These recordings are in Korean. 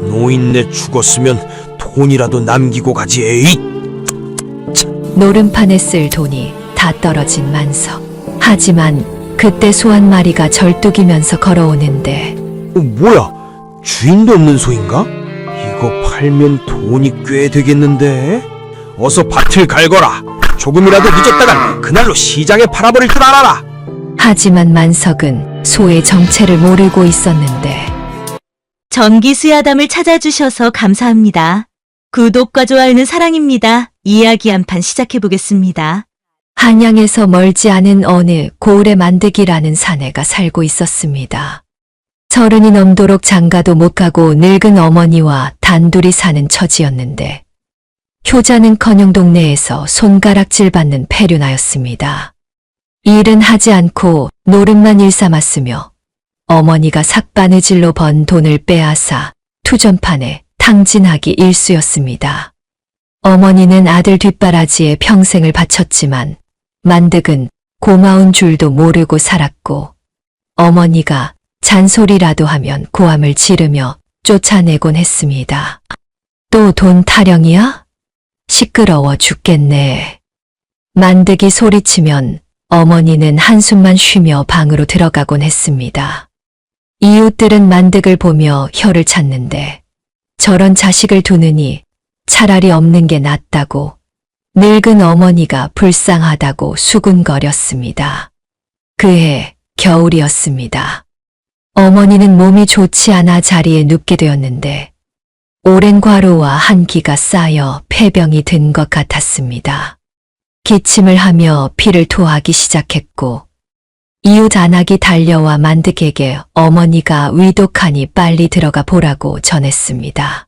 노인네 죽었으면 돈이라도 남기고 가지. 에잇! 노름판에 쓸 돈이 다 떨어진 만석. 하지만 그때 소 한 마리가 절뚝이면서 걸어오는데 뭐야? 주인도 없는 소인가? 이거 팔면 돈이 꽤 되겠는데? 어서 밭을 갈거라. 조금이라도 늦었다간 그날로 시장에 팔아버릴 줄 알아라. 하지만 만석은 소의 정체를 모르고 있었는데 전기수야담을 찾아주셔서 감사합니다. 구독과 좋아요는 사랑입니다. 이야기 한 판 시작해보겠습니다. 한양에서 멀지 않은 어느 고을의 만득이라는 사내가 살고 있었습니다. 30이 넘도록 장가도 못 가고 늙은 어머니와 단둘이 사는 처지였는데 효자는커녕 동네에서 손가락질 받는 폐륜하였습니다. 일은 하지 않고 노름만 일삼았으며 어머니가 삭바느질로 번 돈을 빼앗아 투전판에 탕진하기 일쑤였습니다. 어머니는 아들 뒷바라지에 평생을 바쳤지만 만득은 고마운 줄도 모르고 살았고 어머니가 잔소리라도 하면 고함을 지르며 쫓아내곤 했습니다. 또 돈 타령이야? 시끄러워 죽겠네. 만득이 소리치면 어머니는 한숨만 쉬며 방으로 들어가곤 했습니다. 이웃들은 만득을 보며 혀를 찾는데 저런 자식을 두느니 차라리 없는 게 낫다고 늙은 어머니가 불쌍하다고 수군거렸습니다. 그해 겨울이었습니다. 어머니는 몸이 좋지 않아 자리에 눕게 되었는데 오랜 과로와 한기가 쌓여 폐병이 든 것 같았습니다. 기침을 하며 피를 토하기 시작했고 이웃 안악이 달려와 만득에게 어머니가 위독하니 빨리 들어가 보라고 전했습니다.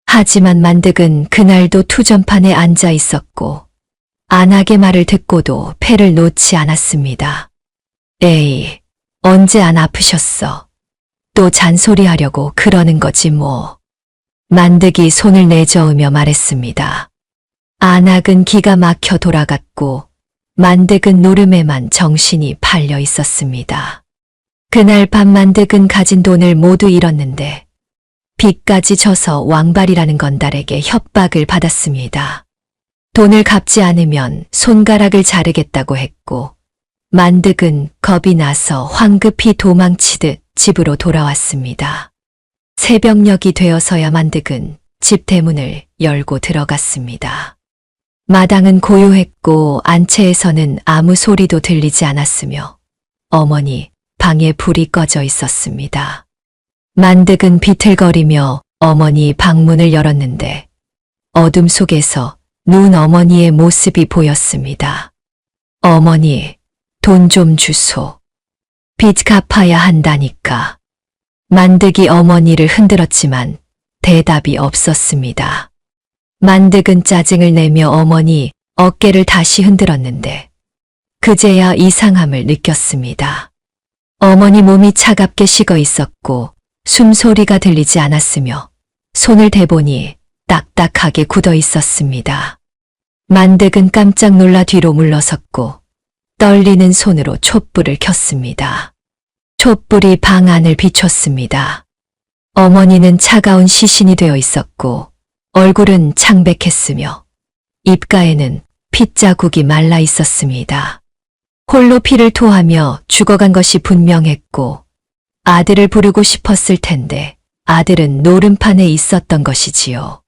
하지만 만득은 그날도 투전판에 앉아 있었고 안악의 말을 듣고도 폐를 놓지 않았습니다. 에이, 언제 안 아프셨어? 또 잔소리하려고 그러는 거지 뭐. 만득이 손을 내저으며 말했습니다. 안악은 기가 막혀 돌아갔고 만득은 노름에만 정신이 팔려 있었습니다. 그날 밤 만득은 가진 돈을 모두 잃었는데 빚까지 져서 왕발이라는 건달에게 협박을 받았습니다. 돈을 갚지 않으면 손가락을 자르겠다고 했고 만득은 겁이 나서 황급히 도망치듯 집으로 돌아왔습니다. 새벽녘이 되어서야 만득은 집 대문을 열고 들어갔습니다. 마당은 고요했고 안채에서는 아무 소리도 들리지 않았으며 어머니 방에 불이 꺼져 있었습니다. 만득은 비틀거리며 어머니 방문을 열었는데 어둠 속에서 누운 어머니의 모습이 보였습니다. 어머니, 돈 좀 주소. 빚 갚아야 한다니까. 만득이 어머니를 흔들었지만 대답이 없었습니다. 만득은 짜증을 내며 어머니 어깨를 다시 흔들었는데 그제야 이상함을 느꼈습니다. 어머니 몸이 차갑게 식어 있었고 숨소리가 들리지 않았으며 손을 대보니 딱딱하게 굳어 있었습니다. 만득은 깜짝 놀라 뒤로 물러섰고 떨리는 손으로 촛불을 켰습니다. 촛불이 방 안을 비췄습니다. 어머니는 차가운 시신이 되어 있었고 얼굴은 창백했으며 입가에는 핏자국이 말라 있었습니다. 홀로 피를 토하며 죽어간 것이 분명했고 아들을 부르고 싶었을 텐데 아들은 노름판에 있었던 것이지요.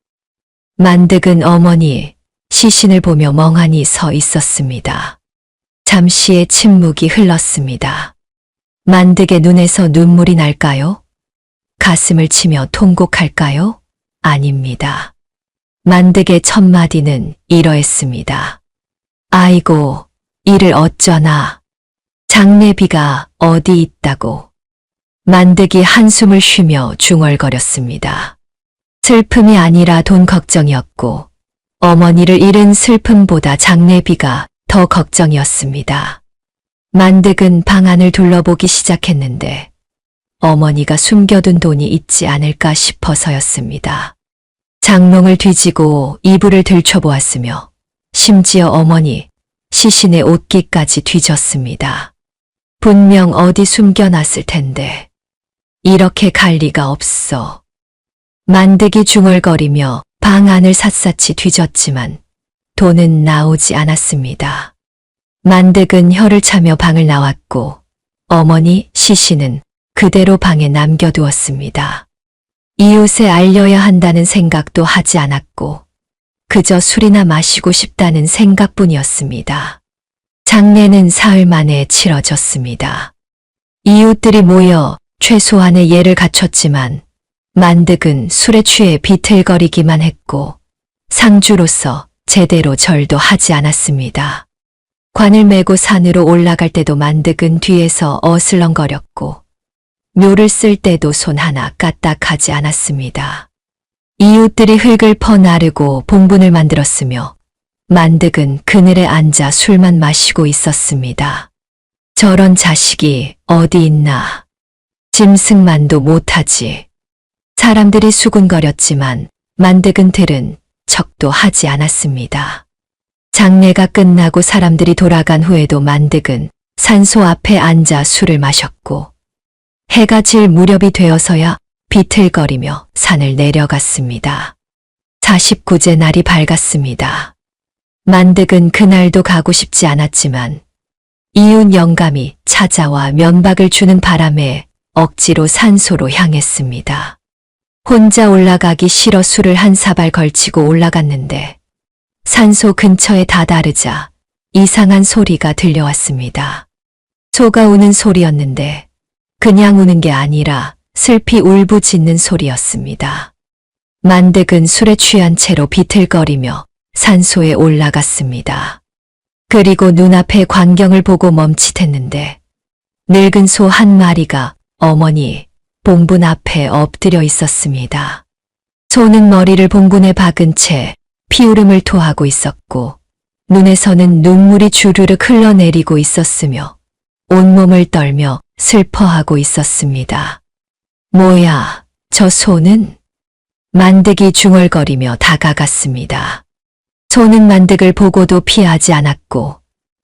만득은 어머니 시신을 보며 멍하니 서 있었습니다. 잠시의 침묵이 흘렀습니다. 만득의 눈에서 눈물이 날까요? 가슴을 치며 통곡할까요? 아닙니다. 만득의 첫 마디는 이러했습니다. 아이고, 이를 어쩌나. 장례비가 어디 있다고. 만득이 한숨을 쉬며 중얼거렸습니다. 슬픔이 아니라 돈 걱정이었고 어머니를 잃은 슬픔보다 장례비가 더 걱정이었습니다. 만득은 방 안을 둘러보기 시작했는데 어머니가 숨겨둔 돈이 있지 않을까 싶어서였습니다. 장롱을 뒤지고 이불을 들춰보았으며 심지어 어머니 시신의 옷깃까지 뒤졌습니다. 분명 어디 숨겨놨을 텐데 이렇게 갈 리가 없어. 만득이 중얼거리며 방 안을 샅샅이 뒤졌지만 돈은 나오지 않았습니다. 만득은 혀를 차며 방을 나왔고 어머니 시신은 그대로 방에 남겨두었습니다. 이웃에 알려야 한다는 생각도 하지 않았고 그저 술이나 마시고 싶다는 생각뿐이었습니다. 장례는 사흘 만에 치러졌습니다. 이웃들이 모여 최소한의 예를 갖췄지만 만득은 술에 취해 비틀거리기만 했고 상주로서 제대로 절도 하지 않았습니다. 관을 메고 산으로 올라갈 때도 만득은 뒤에서 어슬렁거렸고 묘를 쓸 때도 손 하나 까딱하지 않았습니다. 이웃들이 흙을 퍼 나르고 봉분을 만들었으며 만득은 그늘에 앉아 술만 마시고 있었습니다. 저런 자식이 어디 있나. 짐승만도 못하지. 사람들이 수군거렸지만 만득은 들은 척도 하지 않았습니다. 장례가 끝나고 사람들이 돌아간 후에도 만득은 산소 앞에 앉아 술을 마셨고 해가 질 무렵이 되어서야 비틀거리며 산을 내려갔습니다. 49제 날이 밝았습니다. 만득은 그날도 가고 싶지 않았지만 이웃 영감이 찾아와 면박을 주는 바람에 억지로 산소로 향했습니다. 혼자 올라가기 싫어 술을 한 사발 걸치고 올라갔는데 산소 근처에 다다르자 이상한 소리가 들려왔습니다. 소가 우는 소리였는데 그냥 우는 게 아니라 슬피 울부짖는 소리였습니다. 만득은 술에 취한 채로 비틀거리며 산소에 올라갔습니다. 그리고 눈앞의 광경을 보고 멈칫했는데 늙은 소 한 마리가 어머니 봉분 앞에 엎드려 있었습니다. 소는 머리를 봉분에 박은 채 피울음을 토하고 있었고 눈에서는 눈물이 주르륵 흘러내리고 있었으며 온몸을 떨며 슬퍼하고 있었습니다. 뭐야, 저 소는? 만득이 중얼거리며 다가갔습니다. 소는 만득을 보고도 피하지 않았고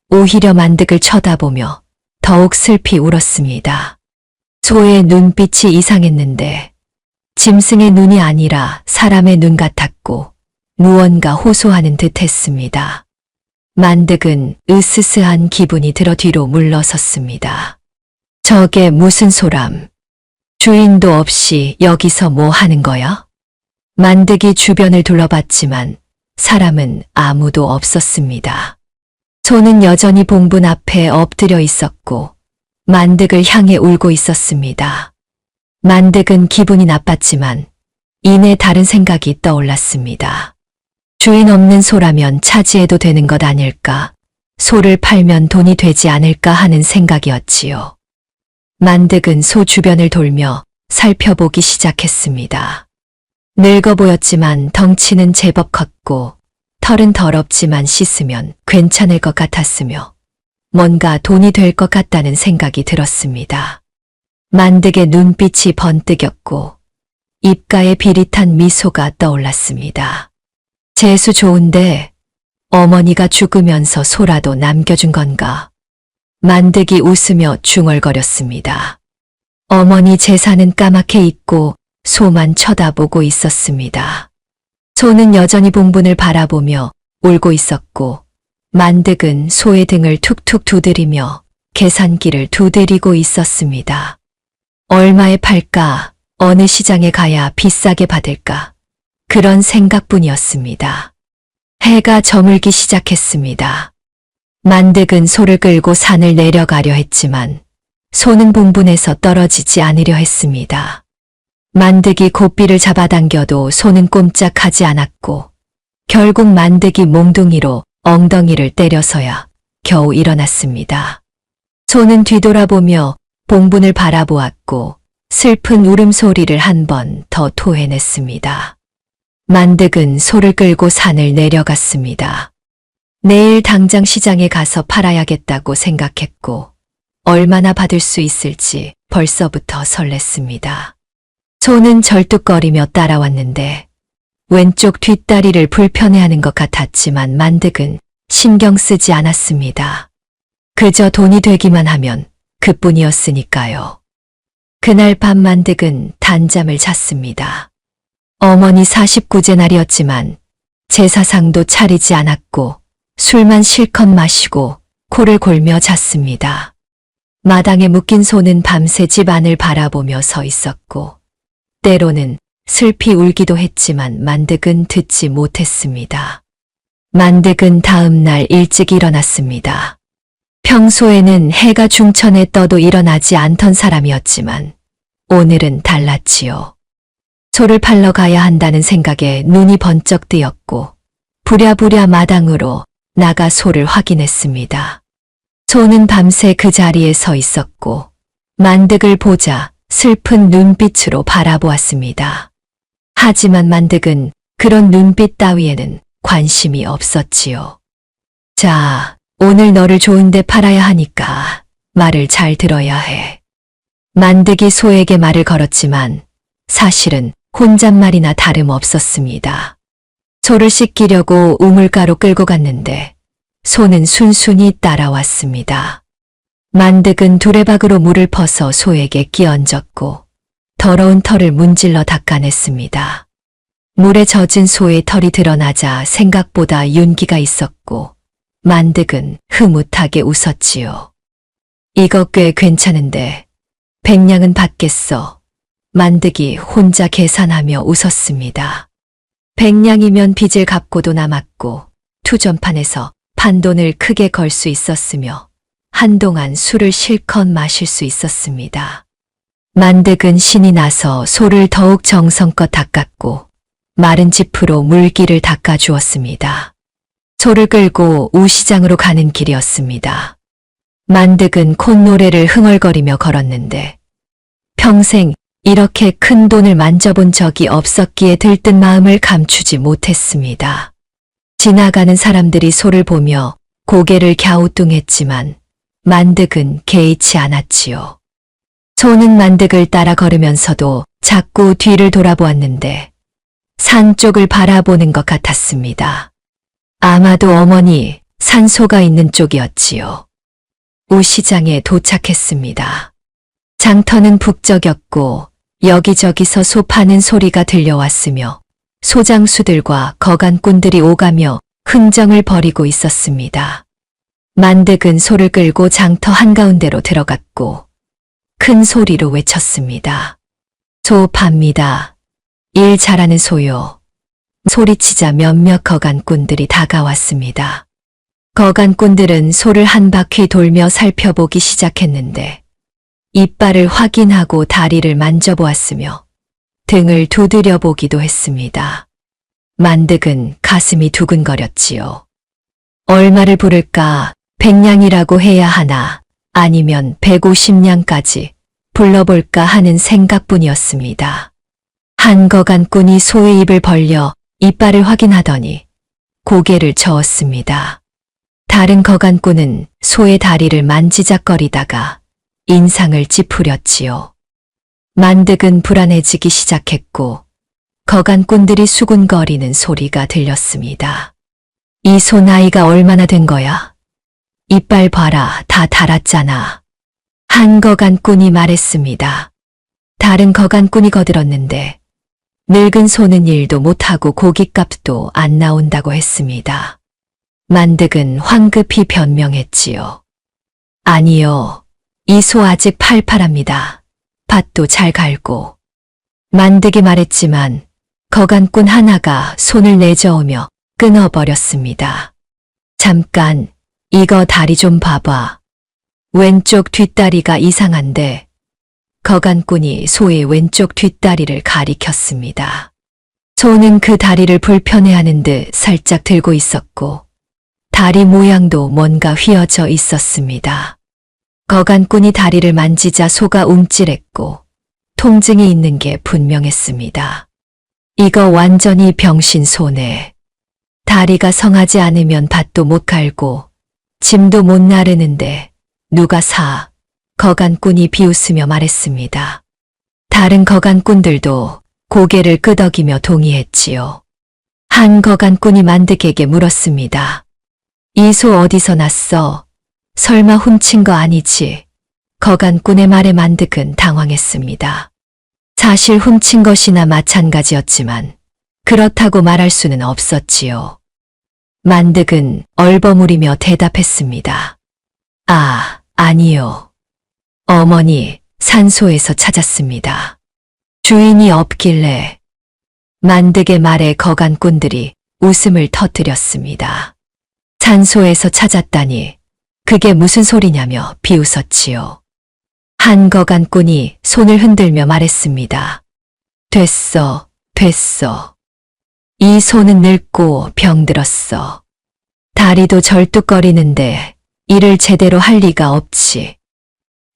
오히려 만득을 쳐다보며 더욱 슬피 울었습니다. 소의 눈빛이 이상했는데 짐승의 눈이 아니라 사람의 눈 같았고 무언가 호소하는 듯 했습니다. 만득은 으스스한 기분이 들어 뒤로 물러섰습니다. 저게 무슨 소람? 주인도 없이 여기서 뭐 하는 거야? 만득이 주변을 둘러봤지만 사람은 아무도 없었습니다. 소는 여전히 봉분 앞에 엎드려 있었고 만득을 향해 울고 있었습니다. 만득은 기분이 나빴지만 이내 다른 생각이 떠올랐습니다. 주인 없는 소라면 차지해도 되는 것 아닐까? 소를 팔면 돈이 되지 않을까 하는 생각이었지요. 만득은 소 주변을 돌며 살펴보기 시작했습니다. 늙어 보였지만 덩치는 제법 컸고 털은 더럽지만 씻으면 괜찮을 것 같았으며 뭔가 돈이 될 것 같다는 생각이 들었습니다. 만득의 눈빛이 번뜩였고 입가에 비릿한 미소가 떠올랐습니다. 재수 좋은데 어머니가 죽으면서 소라도 남겨준 건가? 만득이 웃으며 중얼거렸습니다. 어머니 재산은 까맣게 잊고 소만 쳐다보고 있었습니다. 소는 여전히 봉분을 바라보며 울고 있었고 만득은 소의 등을 툭툭 두드리며 계산기를 두드리고 있었습니다. 얼마에 팔까? 어느 시장에 가야 비싸게 받을까? 그런 생각뿐이었습니다. 해가 저물기 시작했습니다. 만득은 소를 끌고 산을 내려가려 했지만 소는 봉분에서 떨어지지 않으려 했습니다. 만득이 고삐를 잡아당겨도 소는 꼼짝하지 않았고 결국 만득이 몽둥이로 엉덩이를 때려서야 겨우 일어났습니다. 소는 뒤돌아보며 봉분을 바라보았고 슬픈 울음소리를 한 번 더 토해냈습니다. 만득은 소를 끌고 산을 내려갔습니다. 내일 당장 시장에 가서 팔아야겠다고 생각했고 얼마나 받을 수 있을지 벌써부터 설렜습니다. 소는 절뚝거리며 따라왔는데 왼쪽 뒷다리를 불편해하는 것 같았지만 만득은 신경 쓰지 않았습니다. 그저 돈이 되기만 하면 그뿐이었으니까요. 그날 밤 만득은 단잠을 잤습니다. 어머니 49제 날이었지만 제사상도 차리지 않았고 술만 실컷 마시고 코를 골며 잤습니다. 마당에 묶인 소는 밤새 집 안을 바라보며 서 있었고 때로는 슬피 울기도 했지만 만득은 듣지 못했습니다. 만득은 다음 날 일찍 일어났습니다. 평소에는 해가 중천에 떠도 일어나지 않던 사람이었지만 오늘은 달랐지요. 소를 팔러 가야 한다는 생각에 눈이 번쩍 뜨였고 부랴부랴 마당으로 나가 소를 확인했습니다. 소는 밤새 그 자리에 서 있었고 만득을 보자 슬픈 눈빛으로 바라보았습니다. 하지만 만득은 그런 눈빛 따위에는 관심이 없었지요. 자, 오늘 너를 좋은데 팔아야 하니까 말을 잘 들어야 해. 만득이 소에게 말을 걸었지만 사실은 혼잣말이나 다름없었습니다. 소를 씻기려고 우물가로 끌고 갔는데 소는 순순히 따라왔습니다. 만득은 두레박으로 물을 퍼서 소에게 끼얹었고 더러운 털을 문질러 닦아냈습니다. 물에 젖은 소의 털이 드러나자 생각보다 윤기가 있었고 만득은 흐뭇하게 웃었지요. 이거 꽤 괜찮은데 백냥은 받겠어. 만득이 혼자 계산하며 웃었습니다. 백냥이면 빚을 갚고도 남았고 투전판에서 판돈을 크게 걸 수 있었으며 한동안 술을 실컷 마실 수 있었습니다. 만득은 신이 나서 소를 더욱 정성껏 닦았고 마른 지프로 물기를 닦아주었습니다. 소를 끌고 우시장으로 가는 길이었습니다. 만득은 콧노래를 흥얼거리며 걸었는데 평생 이렇게 큰 돈을 만져본 적이 없었기에 들뜬 마음을 감추지 못했습니다. 지나가는 사람들이 소를 보며 고개를 갸우뚱했지만 만득은 개의치 않았지요. 소는 만득을 따라 걸으면서도 자꾸 뒤를 돌아보았는데 산 쪽을 바라보는 것 같았습니다. 아마도 어머니 산소가 있는 쪽이었지요. 우시장에 도착했습니다. 장터는 북적였고 여기저기서 소 파는 소리가 들려왔으며 소장수들과 거간꾼들이 오가며 흥정을 벌이고 있었습니다. 만득은 소를 끌고 장터 한가운데로 들어갔고 큰 소리로 외쳤습니다. 소 팝니다. 일 잘하는 소요. 소리치자 몇몇 거간꾼들이 다가왔습니다. 거간꾼들은 소를 한 바퀴 돌며 살펴보기 시작했는데 이빨을 확인하고 다리를 만져보았으며 등을 두드려 보기도 했습니다. 만득은 가슴이 두근거렸지요. 얼마를 부를까? 100냥이라고 해야 하나 아니면 150냥까지 불러볼까 하는 생각뿐이었습니다. 한 거간꾼이 소의 입을 벌려 이빨을 확인하더니 고개를 저었습니다. 다른 거간꾼은 소의 다리를 만지작거리다가 인상을 찌푸렸지요. 만득은 불안해지기 시작했고 거간꾼들이 수군거리는 소리가 들렸습니다. 이 소 나이가 얼마나 된 거야? 이빨 봐라, 다 닳았잖아. 한 거간꾼이 말했습니다. 다른 거간꾼이 거들었는데 늙은 소는 일도 못하고 고깃값도 안 나온다고 했습니다. 만득은 황급히 변명했지요. 아니요, 이 소 아직 팔팔합니다. 밭도 잘 갈고. 만득이 말했지만 거간꾼 하나가 손을 내저으며 끊어버렸습니다. 잠깐, 이거 다리 좀 봐봐. 왼쪽 뒷다리가 이상한데 거간꾼이 소의 왼쪽 뒷다리를 가리켰습니다. 소는 그 다리를 불편해하는 듯 살짝 들고 있었고 다리 모양도 뭔가 휘어져 있었습니다. 거간꾼이 다리를 만지자 소가 움찔했고 통증이 있는 게 분명했습니다. 이거 완전히 병신 소네. 다리가 성하지 않으면 밭도 못 갈고 짐도 못 나르는데 누가 사? 거간꾼이 비웃으며 말했습니다. 다른 거간꾼들도 고개를 끄덕이며 동의했지요. 한 거간꾼이 만득에게 물었습니다. 이 소 어디서 났어? 설마 훔친 거 아니지? 거간꾼의 말에 만득은 당황했습니다. 사실 훔친 것이나 마찬가지였지만 그렇다고 말할 수는 없었지요. 만득은 얼버무리며 대답했습니다. 아, 아니요. 어머니, 산소에서 찾았습니다. 주인이 없길래. 만득의 말에 거간꾼들이 웃음을 터뜨렸습니다. 산소에서 찾았다니 그게 무슨 소리냐며 비웃었지요. 한 거간꾼이 손을 흔들며 말했습니다. 됐어, 됐어. 이 손은 늙고 병들었어. 다리도 절뚝거리는데 일을 제대로 할 리가 없지.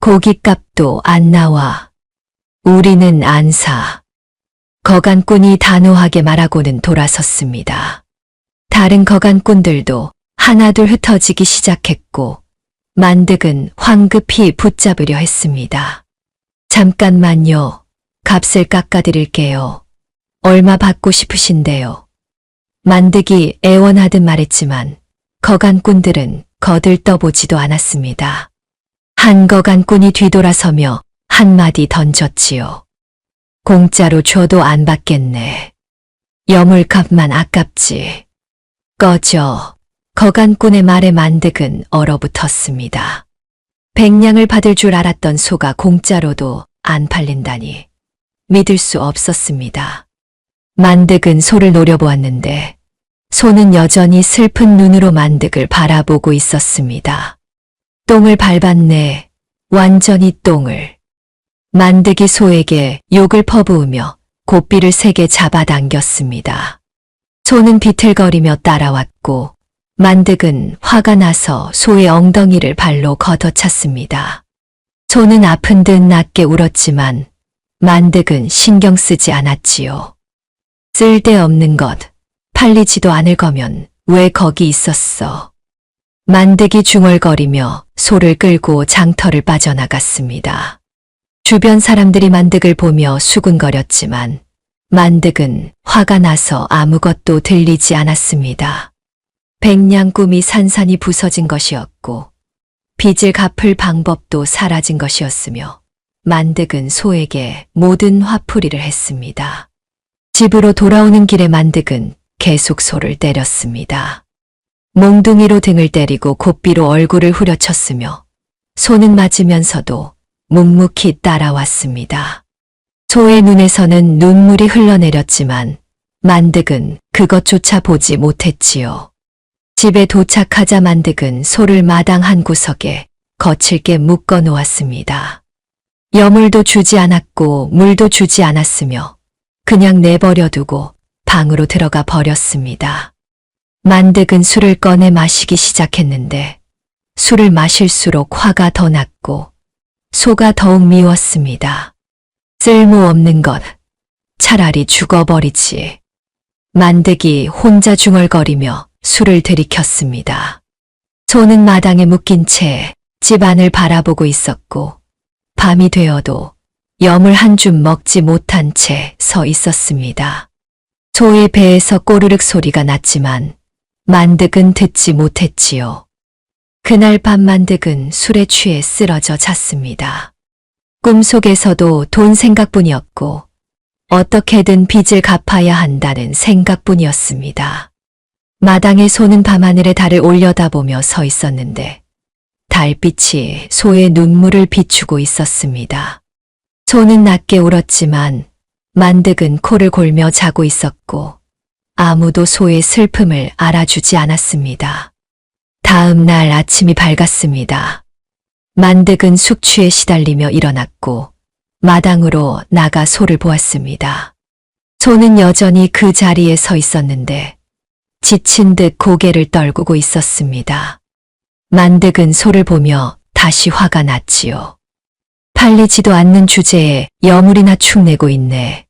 고깃값도 안 나와. 우리는 안 사. 거간꾼이 단호하게 말하고는 돌아섰습니다. 다른 거간꾼들도 하나둘 흩어지기 시작했고 만득은 황급히 붙잡으려 했습니다. 잠깐만요. 값을 깎아드릴게요. 얼마 받고 싶으신데요. 만득이 애원하듯 말했지만 거간꾼들은 거들떠보지도 않았습니다. 한 거간꾼이 뒤돌아서며 한마디 던졌지요. 공짜로 줘도 안 받겠네. 여물값만 아깝지. 꺼져. 거간꾼의 말에 만득은 얼어붙었습니다. 백냥을 받을 줄 알았던 소가 공짜로도 안 팔린다니 믿을 수 없었습니다. 만득은 소를 노려보았는데 소는 여전히 슬픈 눈으로 만득을 바라보고 있었습니다. 똥을 밟았네. 완전히 똥을. 만득이 소에게 욕을 퍼부으며 고삐를 세게 잡아당겼습니다. 소는 비틀거리며 따라왔고 만득은 화가 나서 소의 엉덩이를 발로 걷어찼습니다. 소는 아픈 듯 낮게 울었지만 만득은 신경 쓰지 않았지요. 쓸데없는 것, 팔리지도 않을 거면 왜 거기 있었어. 만득이 중얼거리며 소를 끌고 장터를 빠져나갔습니다. 주변 사람들이 만득을 보며 수군거렸지만 만득은 화가 나서 아무것도 들리지 않았습니다. 백냥 꿈이 산산이 부서진 것이었고 빚을 갚을 방법도 사라진 것이었으며 만득은 소에게 모든 화풀이를 했습니다. 집으로 돌아오는 길에 만득은 계속 소를 때렸습니다. 몽둥이로 등을 때리고 고삐로 얼굴을 후려쳤으며 소는 맞으면서도 묵묵히 따라왔습니다. 소의 눈에서는 눈물이 흘러내렸지만 만득은 그것조차 보지 못했지요. 집에 도착하자 만득은 소를 마당 한 구석에 거칠게 묶어 놓았습니다. 여물도 주지 않았고 물도 주지 않았으며 그냥 내버려 두고 방으로 들어가 버렸습니다. 만득은 술을 꺼내 마시기 시작했는데 술을 마실수록 화가 더 났고 소가 더욱 미웠습니다. 쓸모없는 것, 차라리 죽어버리지. 만득이 혼자 중얼거리며 술을 들이켰습니다. 소는 마당에 묶인 채 집 안을 바라보고 있었고 밤이 되어도 염을 한 줌 먹지 못한 채 서 있었습니다. 소의 배에서 꼬르륵 소리가 났지만 만득은 듣지 못했지요. 그날 밤 만득은 술에 취해 쓰러져 잤습니다. 꿈속에서도 돈 생각뿐이었고 어떻게든 빚을 갚아야 한다는 생각뿐이었습니다. 마당에 소는 밤하늘에 달을 올려다보며 서 있었는데 달빛이 소의 눈물을 비추고 있었습니다. 소는 낮게 울었지만 만득은 코를 골며 자고 있었고 아무도 소의 슬픔을 알아주지 않았습니다. 다음 날 아침이 밝았습니다. 만득은 숙취에 시달리며 일어났고 마당으로 나가 소를 보았습니다. 소는 여전히 그 자리에 서 있었는데 지친 듯 고개를 떨구고 있었습니다. 만득은 소를 보며 다시 화가 났지요. 팔리지도 않는 주제에 여물이나 축내고 있네.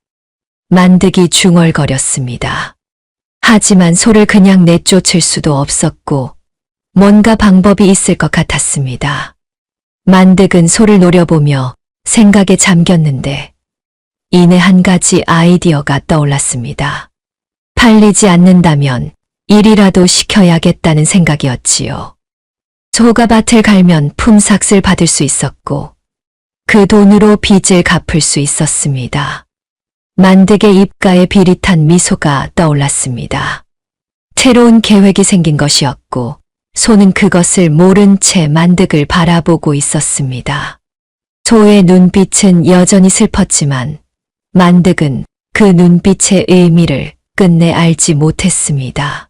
만득이 중얼거렸습니다. 하지만 소를 그냥 내쫓을 수도 없었고 뭔가 방법이 있을 것 같았습니다. 만득은 소를 노려보며 생각에 잠겼는데 이내 한 가지 아이디어가 떠올랐습니다. 팔리지 않는다면 일이라도 시켜야겠다는 생각이었지요. 소가 밭을 갈면 품삯을 받을 수 있었고 그 돈으로 빚을 갚을 수 있었습니다. 만득의 입가에 비릿한 미소가 떠올랐습니다. 새로운 계획이 생긴 것이었고 소는 그것을 모른 채 만득을 바라보고 있었습니다. 소의 눈빛은 여전히 슬펐지만 만득은 그 눈빛의 의미를 끝내 알지 못했습니다.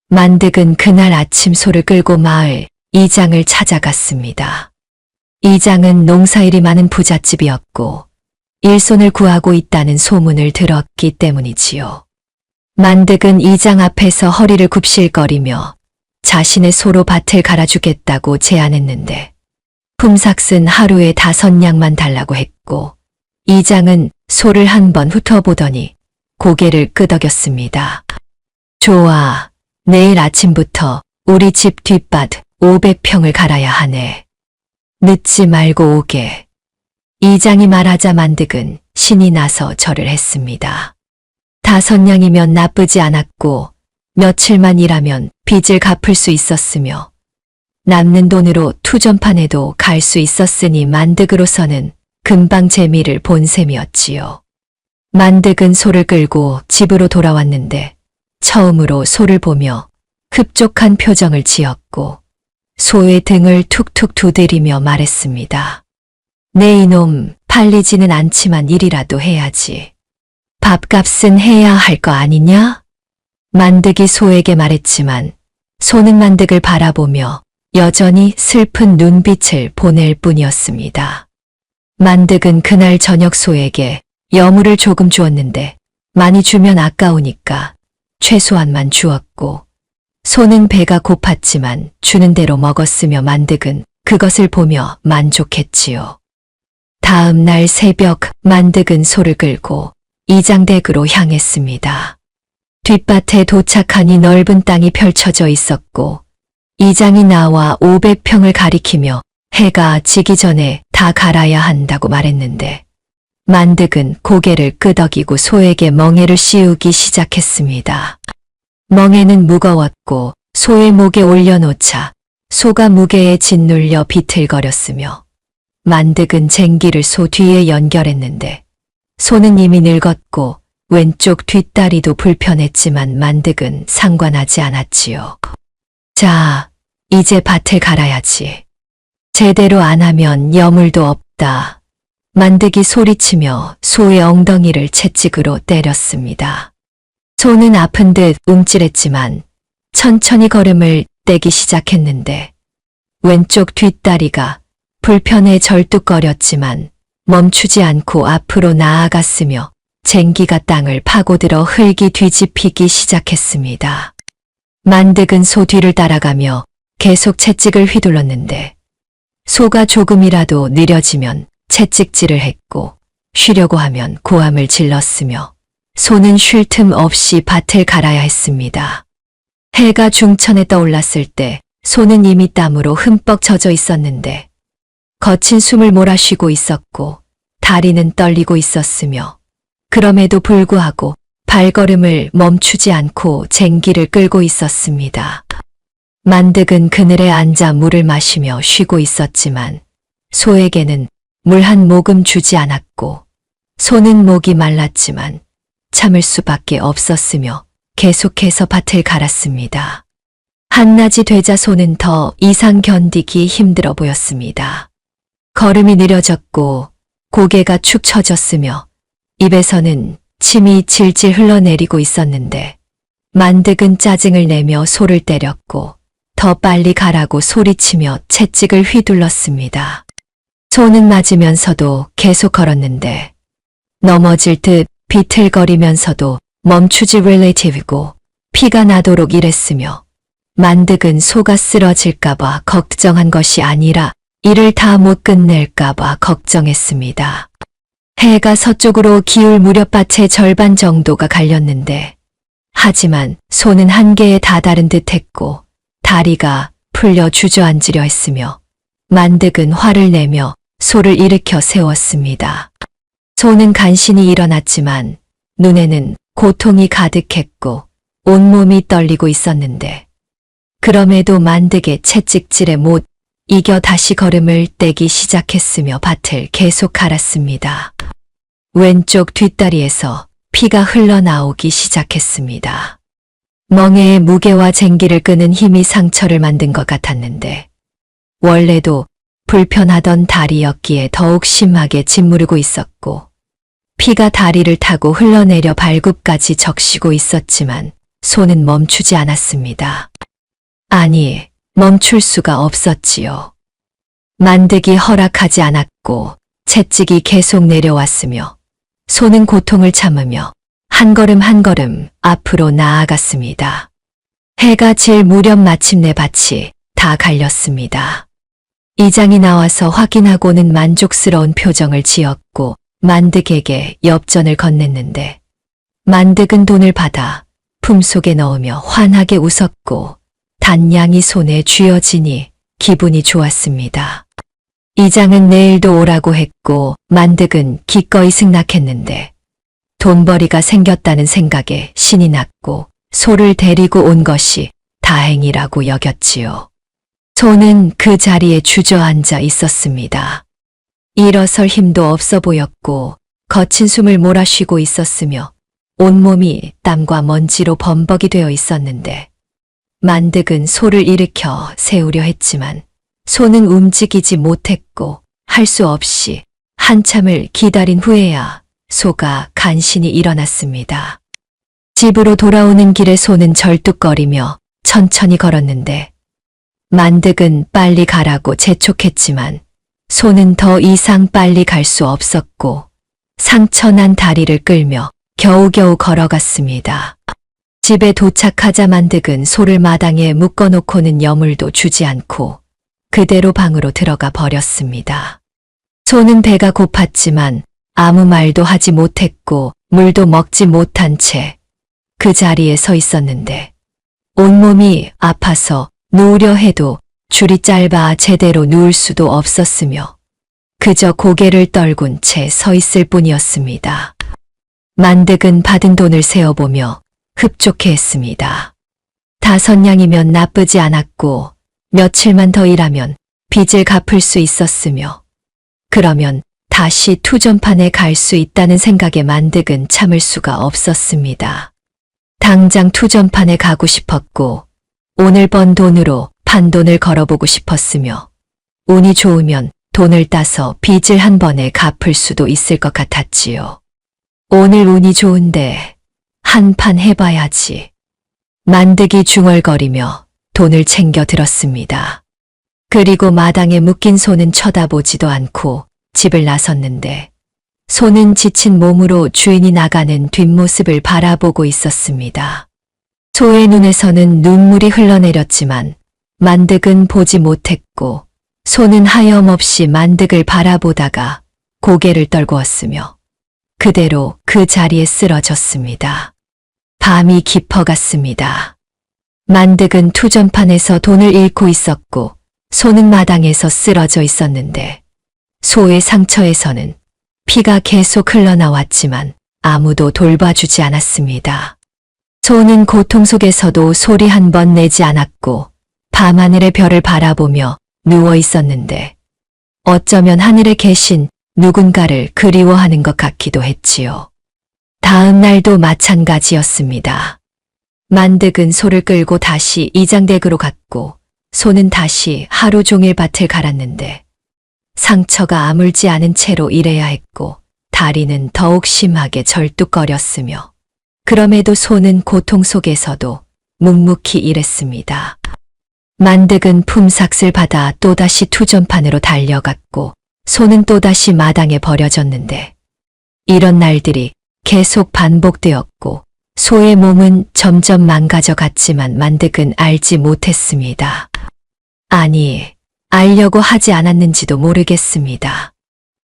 만득은 그날 아침 소를 끌고 마을 이장을 찾아갔습니다. 이장은 농사일이 많은 부잣집이었고 일손을 구하고 있다는 소문을 들었기 때문이지요. 만득은 이장 앞에서 허리를 굽실거리며 자신의 소로 밭을 갈아주겠다고 제안했는데 품삯은 하루에 5냥만 달라고 했고 이장은 소를 한번 훑어보더니 고개를 끄덕였습니다. 좋아, 내일 아침부터 우리 집 뒷밭 500평을 갈아야 하네. 늦지 말고 오게. 이장이 말하자 만득은 신이 나서 절을 했습니다. 5냥이면 나쁘지 않았고 며칠만 일하면 빚을 갚을 수 있었으며 남는 돈으로 투전판에도 갈 수 있었으니 만득으로서는 금방 재미를 본 셈이었지요. 만득은 소를 끌고 집으로 돌아왔는데 처음으로 소를 보며 흡족한 표정을 지었고 소의 등을 툭툭 두드리며 말했습니다. 내 이놈 팔리지는 않지만 일이라도 해야지. 밥값은 해야 할 거 아니냐? 만득이 소에게 말했지만 소는 만득을 바라보며 여전히 슬픈 눈빛을 보낼 뿐이었습니다. 만득은 그날 저녁 소에게 여물을 조금 주었는데 많이 주면 아까우니까 최소한만 주었고 소는 배가 고팠지만 주는 대로 먹었으며 만득은 그것을 보며 만족했지요. 다음 날 새벽 만득은 소를 끌고 이장댁으로 향했습니다. 뒷밭에 도착하니 넓은 땅이 펼쳐져 있었고 이장이 나와 500평을 가리키며 해가 지기 전에 다 갈아야 한다고 말했는데 만득은 고개를 끄덕이고 소에게 멍에를 씌우기 시작했습니다. 멍에는 무거웠고 소의 목에 올려놓자 소가 무게에 짓눌려 비틀거렸으며 만득은 쟁기를 소 뒤에 연결했는데 소는 이미 늙었고 왼쪽 뒷다리도 불편했지만 만득은 상관하지 않았지요. 자, 이제 밭을 갈아야지. 제대로 안 하면 여물도 없다. 만득이 소리치며 소의 엉덩이를 채찍으로 때렸습니다. 소는 아픈 듯 움찔했지만 천천히 걸음을 떼기 시작했는데 왼쪽 뒷다리가 불편해 절뚝거렸지만 멈추지 않고 앞으로 나아갔으며 쟁기가 땅을 파고들어 흙이 뒤집히기 시작했습니다. 만득은 소 뒤를 따라가며 계속 채찍을 휘둘렀는데 소가 조금이라도 느려지면 채찍질을 했고 쉬려고 하면 고함을 질렀으며 소는 쉴 틈 없이 밭을 갈아야 했습니다. 해가 중천에 떠올랐을 때 소는 이미 땀으로 흠뻑 젖어 있었는데 거친 숨을 몰아쉬고 있었고 다리는 떨리고 있었으며 그럼에도 불구하고 발걸음을 멈추지 않고 쟁기를 끌고 있었습니다. 만득은 그늘에 앉아 물을 마시며 쉬고 있었지만 소에게는 물 한 모금 주지 않았고 소는 목이 말랐지만 참을 수밖에 없었으며 계속해서 밭을 갈았습니다. 한낮이 되자 소는 더 이상 견디기 힘들어 보였습니다. 걸음이 느려졌고 고개가 축 처졌으며 입에서는 침이 질질 흘러내리고 있었는데 만득은 짜증을 내며 소를 때렸고 더 빨리 가라고 소리치며 채찍을 휘둘렀습니다. 소는 맞으면서도 계속 걸었는데 넘어질 듯 비틀거리면서도 멈추지 relative이고 피가 나도록 일했으며 만득은 소가 쓰러질까봐 걱정한 것이 아니라 일을 다 못 끝낼까봐 걱정했습니다. 해가 서쪽으로 기울 무렵 밭의 절반 정도가 갈렸는데 하지만 소는 한계에 다다른 듯했고 다리가 풀려 주저앉으려 했으며 만득은 화를 내며 소를 일으켜 세웠습니다. 소는 간신히 일어났지만 눈에는 고통이 가득했고 온몸이 떨리고 있었는데 그럼에도 만득의 채찍질에 못 이겨 다시 걸음을 떼기 시작했으며 밭을 계속 갈았습니다. 왼쪽 뒷다리에서 피가 흘러나오기 시작했습니다. 멍에의 무게와 쟁기를 끄는 힘이 상처를 만든 것 같았는데 원래도 불편하던 다리였기에 더욱 심하게 짓무르고 있었고 피가 다리를 타고 흘러내려 발굽까지 적시고 있었지만 손은 멈추지 않았습니다. 아니, 멈출 수가 없었지요. 만득이 허락하지 않았고 채찍이 계속 내려왔으며 손은 고통을 참으며 한 걸음 한 걸음 앞으로 나아갔습니다. 해가 질 무렵 마침내 밭이 다 갈렸습니다. 이장이 나와서 확인하고는 만족스러운 표정을 지었고 만득에게 엽전을 건넸는데 만득은 돈을 받아 품속에 넣으며 환하게 웃었고 단양이 손에 쥐어지니 기분이 좋았습니다. 이장은 내일도 오라고 했고 만득은 기꺼이 승낙했는데 돈벌이가 생겼다는 생각에 신이 났고 소를 데리고 온 것이 다행이라고 여겼지요. 소는 그 자리에 주저앉아 있었습니다. 일어설 힘도 없어 보였고 거친 숨을 몰아쉬고 있었으며 온몸이 땀과 먼지로 범벅이 되어 있었는데 만득은 소를 일으켜 세우려 했지만 소는 움직이지 못했고 할 수 없이 한참을 기다린 후에야 소가 간신히 일어났습니다. 집으로 돌아오는 길에 소는 절뚝거리며 천천히 걸었는데 만득은 빨리 가라고 재촉했지만 소는 더 이상 빨리 갈 수 없었고 상처난 다리를 끌며 겨우겨우 걸어갔습니다. 집에 도착하자 만득은 소를 마당에 묶어놓고는 여물도 주지 않고 그대로 방으로 들어가 버렸습니다. 소는 배가 고팠지만 아무 말도 하지 못했고 물도 먹지 못한 채 그 자리에 서 있었는데 온몸이 아파서 누우려 해도 줄이 짧아 제대로 누울 수도 없었으며 그저 고개를 떨군 채 서 있을 뿐이었습니다. 만득은 받은 돈을 세어보며 흡족해했습니다. 5냥이면 나쁘지 않았고 며칠만 더 일하면 빚을 갚을 수 있었으며 그러면 다시 투전판에 갈 수 있다는 생각에 만득은 참을 수가 없었습니다. 당장 투전판에 가고 싶었고 오늘 번 돈으로 판돈을 걸어보고 싶었으며 운이 좋으면 돈을 따서 빚을 한 번에 갚을 수도 있을 것 같았지요. 오늘 운이 좋은데 한 판 해봐야지. 만득이 중얼거리며 돈을 챙겨 들었습니다. 그리고 마당에 묶인 소는 쳐다보지도 않고 집을 나섰는데 소는 지친 몸으로 주인이 나가는 뒷모습을 바라보고 있었습니다. 소의 눈에서는 눈물이 흘러내렸지만 만득은 보지 못했고 소는 하염없이 만득을 바라보다가 고개를 떨구었으며 그대로 그 자리에 쓰러졌습니다. 밤이 깊어갔습니다. 만득은 투전판에서 돈을 잃고 있었고 소는 마당에서 쓰러져 있었는데 소의 상처에서는 피가 계속 흘러나왔지만 아무도 돌봐주지 않았습니다. 소는 고통 속에서도 소리 한 번 내지 않았고 밤하늘의 별을 바라보며 누워 있었는데 어쩌면 하늘에 계신 누군가를 그리워하는 것 같기도 했지요. 다음 날도 마찬가지였습니다. 만득은 소를 끌고 다시 이장댁으로 갔고 소는 다시 하루 종일 밭을 갈았는데 상처가 아물지 않은 채로 일해야 했고 다리는 더욱 심하게 절뚝거렸으며 그럼에도 소는 고통 속에서도 묵묵히 일했습니다. 만득은 품삯을 받아 또다시 투전판으로 달려갔고 소는 또다시 마당에 버려졌는데 이런 날들이 계속 반복되었고 소의 몸은 점점 망가져 갔지만 만득은 알지 못했습니다. 아니, 알려고 하지 않았는지도 모르겠습니다.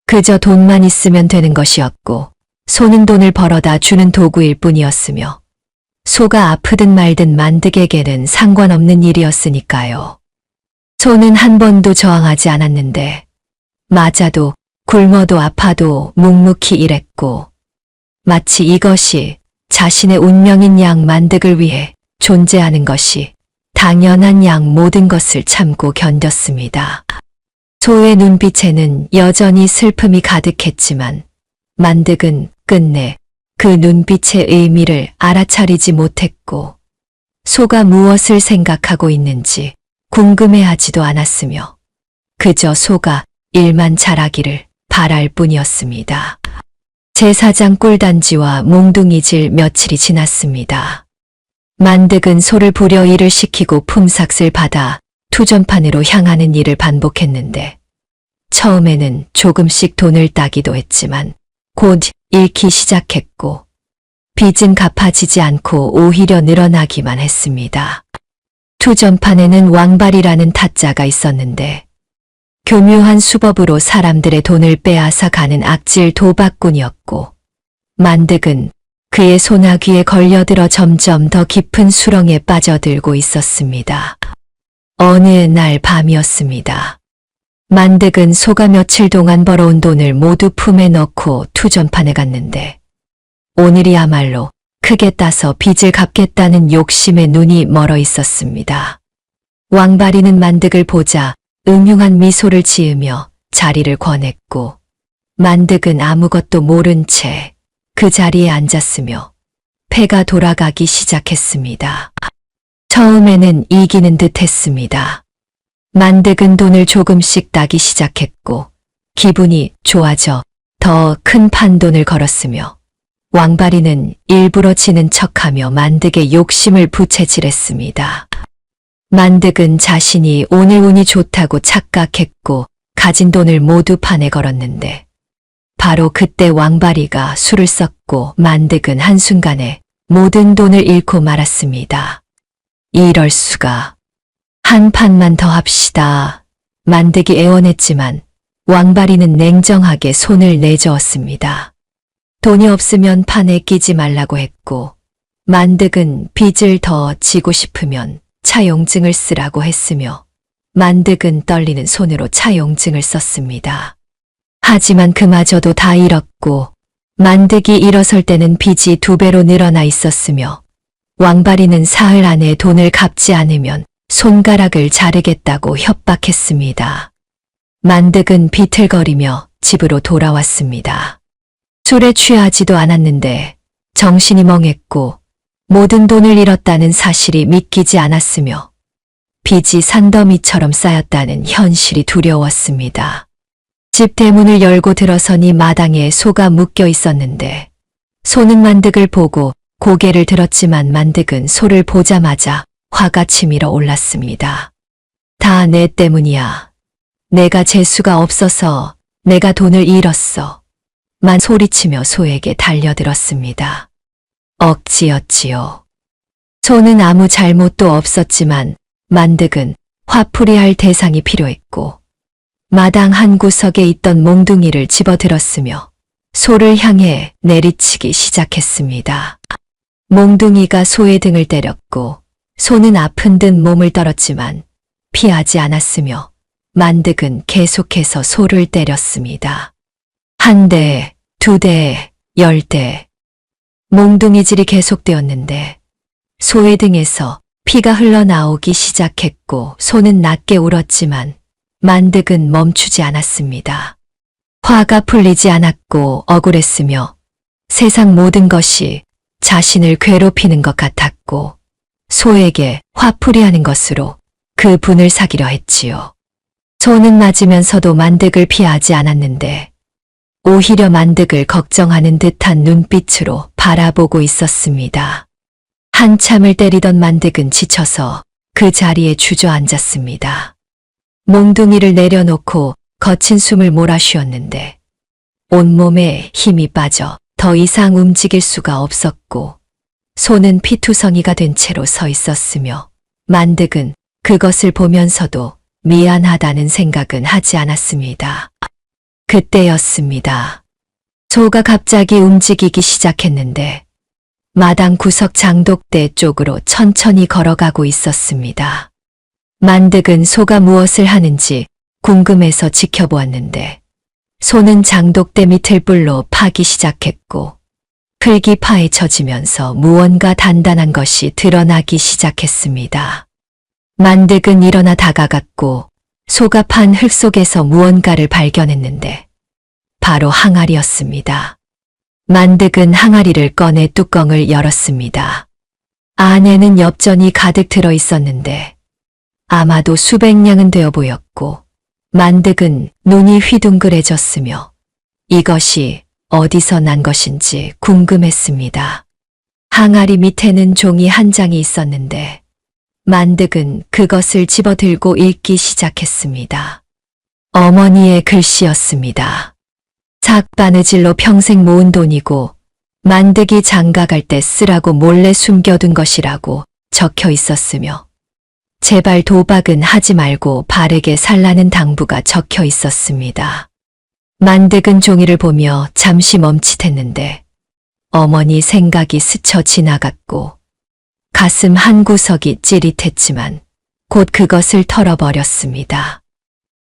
그저 돈만 있으면 되는 것이었고 소는 돈을 벌어다 주는 도구일 뿐이었으며 소가 아프든 말든 만득에게는 상관없는 일이었으니까요. 소는 한 번도 저항하지 않았는데 맞아도 굶어도 아파도 묵묵히 일했고 마치 이것이 자신의 운명인 양 만득을 위해 존재하는 것이 당연한 양 모든 것을 참고 견뎠습니다. 소의 눈빛에는 여전히 슬픔이 가득했지만 만득은 끝내 그 눈빛의 의미를 알아차리지 못했고 소가 무엇을 생각하고 있는지 궁금해하지도 않았으며 그저 소가 일만 잘하기를 바랄 뿐이었습니다. 제사장 꿀단지와 몽둥이질 며칠이 지났습니다. 만득은 소를 부려 일을 시키고 품삯을 받아 투전판으로 향하는 일을 반복했는데 처음에는 조금씩 돈을 따기도 했지만 곧 잃기 시작했고 빚은 갚아지지 않고 오히려 늘어나기만 했습니다. 투전판에는 왕발이라는 타짜가 있었는데 교묘한 수법으로 사람들의 돈을 빼앗아 가는 악질 도박꾼이었고 만득은 그의 소나귀에 걸려들어 점점 더 깊은 수렁에 빠져들고 있었습니다. 어느 날 밤이었습니다. 만득은 소가 며칠 동안 벌어온 돈을 모두 품에 넣고 투전판에 갔는데 오늘이야말로 크게 따서 빚을 갚겠다는 욕심에 눈이 멀어 있었습니다. 왕발이는 만득을 보자 음흉한 미소를 지으며 자리를 권했고 만득은 아무것도 모른 채 그 자리에 앉았으며 패가 돌아가기 시작했습니다. 처음에는 이기는 듯 했습니다. 만득은 돈을 조금씩 따기 시작했고 기분이 좋아져 더 큰 판돈을 걸었으며 왕발이는 일부러 지는 척하며 만득의 욕심을 부채질했습니다. 만득은 자신이 오늘 운이 좋다고 착각했고 가진 돈을 모두 판에 걸었는데 바로 그때 왕발이가 술을 썼고 만득은 한순간에 모든 돈을 잃고 말았습니다. 이럴 수가. 한 판만 더 합시다. 만득이 애원했지만 왕발이는 냉정하게 손을 내저었습니다. 돈이 없으면 판에 끼지 말라고 했고 만득은 빚을 더 지고 싶으면 차용증을 쓰라고 했으며 만득은 떨리는 손으로 차용증을 썼습니다. 하지만 그마저도 다 잃었고 만득이 일어설 때는 빚이 2배로 늘어나 있었으며 왕발이는 사흘 안에 돈을 갚지 않으면 손가락을 자르겠다고 협박했습니다. 만득은 비틀거리며 집으로 돌아왔습니다. 술에 취하지도 않았는데 정신이 멍했고 모든 돈을 잃었다는 사실이 믿기지 않았으며 빚이 산더미처럼 쌓였다는 현실이 두려웠습니다. 집 대문을 열고 들어서니 마당에 소가 묶여 있었는데 소는 만득을 보고 고개를 들었지만 만득은 소를 보자마자 화가 치밀어 올랐습니다. 다 내 때문이야. 내가 재수가 없어서 내가 돈을 잃었어. 만 소리치며 소에게 달려들었습니다. 억지였지요. 소는 아무 잘못도 없었지만 만득은 화풀이할 대상이 필요했고 마당 한 구석에 있던 몽둥이를 집어들었으며 소를 향해 내리치기 시작했습니다. 몽둥이가 소의 등을 때렸고 소는 아픈 듯 몸을 떨었지만 피하지 않았으며 만득은 계속해서 소를 때렸습니다. 1대, 2대, 10대. 몽둥이질이 계속되었는데 소의 등에서 피가 흘러나오기 시작했고 소는 낮게 울었지만 만득은 멈추지 않았습니다. 화가 풀리지 않았고 억울했으며 세상 모든 것이 자신을 괴롭히는 것 같았고 소에게 화풀이하는 것으로 그 분을 사기려 했지요. 소는 맞으면서도 만득을 피하지 않았는데 오히려 만득을 걱정하는 듯한 눈빛으로 바라보고 있었습니다. 한참을 때리던 만득은 지쳐서 그 자리에 주저앉았습니다. 몽둥이를 내려놓고 거친 숨을 몰아쉬었는데 온몸에 힘이 빠져 더 이상 움직일 수가 없었고 소는 피투성이가 된 채로 서 있었으며 만득은 그것을 보면서도 미안하다는 생각은 하지 않았습니다. 그때였습니다. 소가 갑자기 움직이기 시작했는데 마당 구석 장독대 쪽으로 천천히 걸어가고 있었습니다. 만득은 소가 무엇을 하는지 궁금해서 지켜보았는데 소는 장독대 밑을 뿔로 파기 시작했고 흙이 파헤쳐지면서 무언가 단단한 것이 드러나기 시작했습니다. 만득은 일어나 다가갔고 소가 판 흙 속에서 무언가를 발견했는데 바로 항아리였습니다. 만득은 항아리를 꺼내 뚜껑을 열었습니다. 안에는 엽전이 가득 들어 있었는데 아마도 수백 냥은 되어 보였고 만득은 눈이 휘둥그레졌으며 이것이 어디서 난 것인지 궁금했습니다. 항아리 밑에는 종이 한 장이 있었는데 만득은 그것을 집어들고 읽기 시작했습니다. 어머니의 글씨였습니다. 삭바느질로 평생 모은 돈이고 만득이 장가갈 때 쓰라고 몰래 숨겨둔 것이라고 적혀 있었으며 제발 도박은 하지 말고 바르게 살라는 당부가 적혀 있었습니다. 만득은 종이를 보며 잠시 멈칫했는데 어머니 생각이 스쳐 지나갔고 가슴 한 구석이 찌릿했지만 곧 그것을 털어버렸습니다.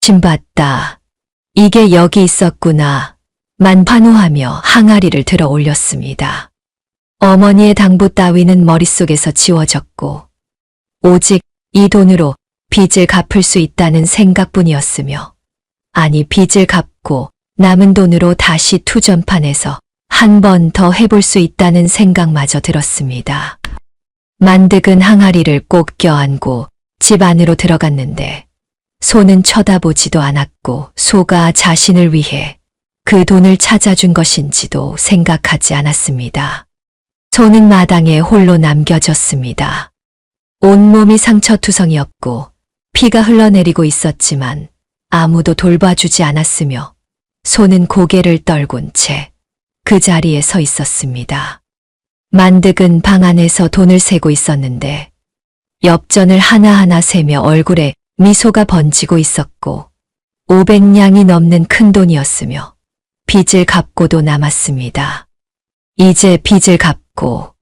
신봤다. 이게 여기 있었구나. 만 환호하며 항아리를 들어 올렸습니다. 어머니의 당부 따위는 머릿속에서 지워졌고 오직 이 돈으로 빚을 갚을 수 있다는 생각뿐이었으며 아니 빚을 갚고 남은 돈으로 다시 투전판에서 한 번 더 해볼 수 있다는 생각마저 들었습니다. 만득은 항아리를 꼭 껴안고 집 안으로 들어갔는데 소는 쳐다보지도 않았고 소가 자신을 위해 그 돈을 찾아준 것인지도 생각하지 않았습니다. 소는 마당에 홀로 남겨졌습니다. 온몸이 상처투성이었고 피가 흘러내리고 있었지만 아무도 돌봐주지 않았으며 소는 고개를 떨군 채 그 자리에 서 있었습니다. 만득은 방 안에서 돈을 세고 있었는데 엽전을 하나하나 세며 얼굴에 미소가 번지고 있었고 500냥이 넘는 큰 돈이었으며 빚을 갚고도 남았습니다. 이제 빚을 갚고